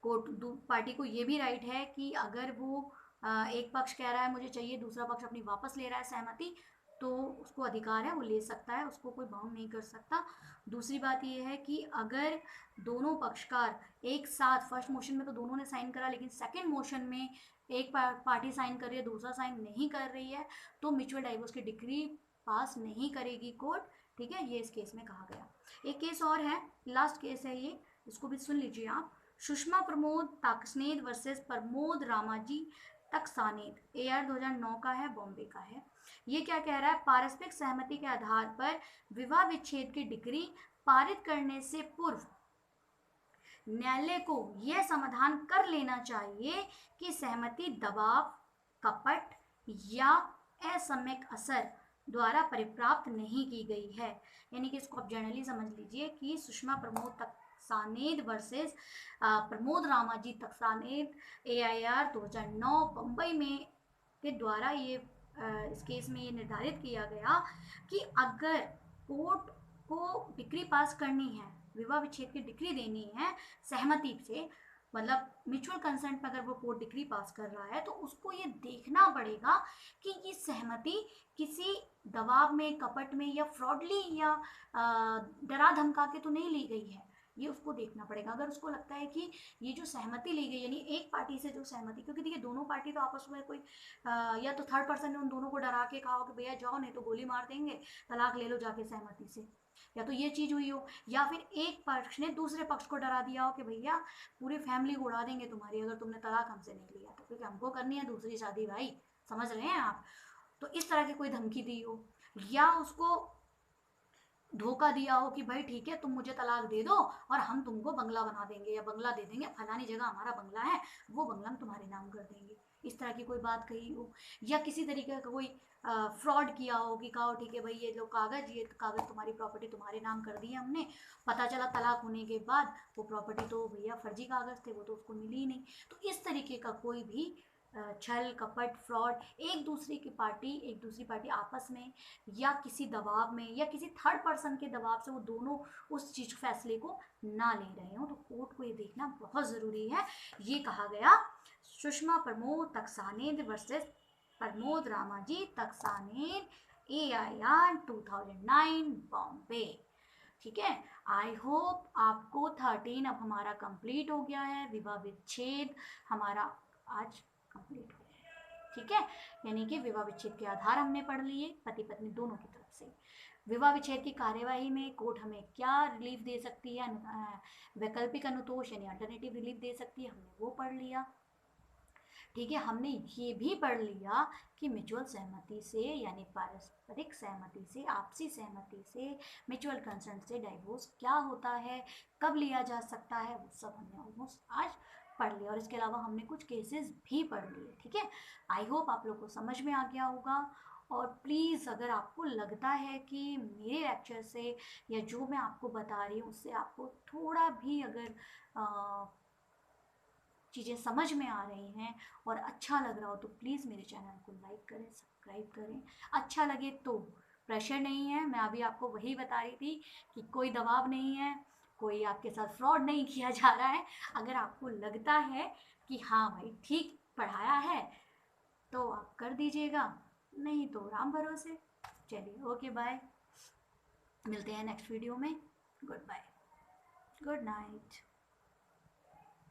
कोर्ट पार्टी को ये भी राइट है कि अगर वो एक पक्ष कह रहा है मुझे चाहिए, दूसरा पक्ष अपनी वापस ले रहा है सहमति, तो उसको अधिकार है, वो ले सकता है, उसको कोई बाउंड नहीं कर सकता। दूसरी बात ये है कि अगर दोनों पक्षकार एक साथ, फर्स्ट मोशन में तो दोनों ने साइन करा, लेकिन सेकंड मोशन में एक पार्टी साइन कर रही है, दूसरा साइन नहीं कर रही है, तो म्यूचुअल डाइवोर्स की डिग्री पास नहीं करेगी कोर्ट। ठीक है, ये इस केस में कहा गया। एक केस और है, लास्ट केस है ये, इसको भी सुन लीजिए आप। सुषमा प्रमोद ताकस्नेद वर्सेस प्रमोद रामाजी तकसानीद, AR 2009 का है, बॉम्बे का है। ये क्या कह रहा है? पारस्परिक सहमति के आधार पर विवाह विच्छेद की डिक्री पारित करने से पूर्व न्यायालय को यह समाधान कर लेना चाहिए कि सहमति दबाव, कपट या असम्यक असर द्वारा परिप्राप्त नहीं की गई है। यानी कि इसको आप जनरली समझ लीजिए कि सुषमा प्रमोद तकसानेद वर्सेस प्रमोद रामाजी तकसानेद, AIR 2009 बम्बई में के द्वारा ये इस केस में ये निर्धारित किया गया कि अगर कोर्ट को डिक्री पास करनी है, विवाह विच्छेद की डिक्री देनी है सहमति से, मतलब म्यूचुअल कंसेंट में अगर वो कोर्ट डिक्री पास कर रहा है, तो उसको ये देखना पड़ेगा कि ये सहमति किसी दबाव में, कपट में या फ्रॉडली या डरा धमका के तो नहीं ली गई है। ये उसको देखना पड़ेगा। अगर उसको लगता है कि ये जो सहमति ली गई, यानी एक पार्टी से जो सहमति, क्योंकि देखिए दोनों पार्टी तो आपस में कोई या तो थर्ड पर्सन ने उन दोनों को डरा के कहा हो कि भैया जाओ नहीं तो गोली मार देंगे, तलाक ले लो जाके सहमति से, या तो ये चीज हुई हो, या फिर एक पक्ष ने दूसरे पक्ष को डरा दिया हो कि भैया पूरी फैमिली को उड़ा देंगे तुम्हारी अगर तुमने तलाक हमसे नहीं लिया तो, क्योंकि हमको करनी है दूसरी शादी भाई, समझ रहे हैं आप। तो इस तरह की कोई धमकी दी हो, या उसको धोखा दिया हो कि भाई ठीक है तुम मुझे तलाक दे दो और हम तुमको बंगला बना देंगे या बंगला दे देंगे, फलानी जगह हमारा बंगला है, वो बंगला हम तुम्हारे नाम कर देंगे, इस तरह की कोई बात कही हो, या किसी तरीके का कोई फ्रॉड किया हो कि कहो ठीक है भाई ये लो कागज, ये कागज तुम्हारी प्रॉपर्टी तुम्हारे नाम कर दी है हमने, पता चला तलाक होने के बाद वो प्रॉपर्टी तो भैया फर्जी कागज थे, वो तो उसको मिली ही नहीं। तो इस तरीके का कोई भी छल कपट फ्रॉड, एक दूसरी पार्टी आपस में या किसी दबाव में या किसी थर्ड पर्सन के दबाव से वो दोनों उस चीज फैसले को ना ले रहे हो, तो कोर्ट को ये देखना बहुत जरूरी है। ये कहा गया सुषमा प्रमोद तकसानेद वर्सेस प्रमोद रामाजी तकसानेद, AIR 2009 बॉम्बे। ठीक है, आई होप आपको 13 अब हमारा कंप्लीट हो गया है, विवाह विच्छेद हमारा आज कंप्लीट हो गया। ठीक है, यानी कि विवाह विच्छेद के आधार हमने पढ़ लिए पति पत्नी दोनों की तरफ से। विवाह विच्छेद की कार्यवाही में कोर्ट हमें क्या रिलीफ दे सकती है, वैकल्पिक अनुतोष यानी अल्टरनेटिव रिलीफ दे सकती है, हमने वो पढ़ लिया। ठीक है, हमने ये भी पढ़ लिया कि म्यूचुअल सहमति से यानी पारस्परिक सहमति से, आपसी सहमति से, म्यूचुअल कंसेंट से डाइवोर्स क्या होता है, कब लिया जा सकता है, वो सब हमने ऑलमोस्ट आज पढ़ लिया, और इसके अलावा हमने कुछ केसेस भी पढ़ लिए। ठीक है, आई होप आप लोग को समझ में आ गया होगा। और प्लीज़ अगर आपको लगता है कि मेरे लेक्चर से या जो मैं आपको बता रही हूँ उससे आपको थोड़ा भी अगर चीज़ें समझ में आ रही हैं और अच्छा लग रहा हो तो प्लीज़ मेरे चैनल को लाइक करें, सब्सक्राइब करें। अच्छा लगे तो, प्रेशर नहीं है, मैं अभी आपको वही बता रही थी कि कोई दबाव नहीं है, कोई आपके साथ फ्रॉड नहीं किया जा रहा है। अगर आपको लगता है कि हाँ भाई ठीक पढ़ाया है तो आप कर दीजिएगा, नहीं तो राम भरोसे। चलिए ओके बाय, मिलते हैं नेक्स्ट वीडियो में। Goodbye, good night.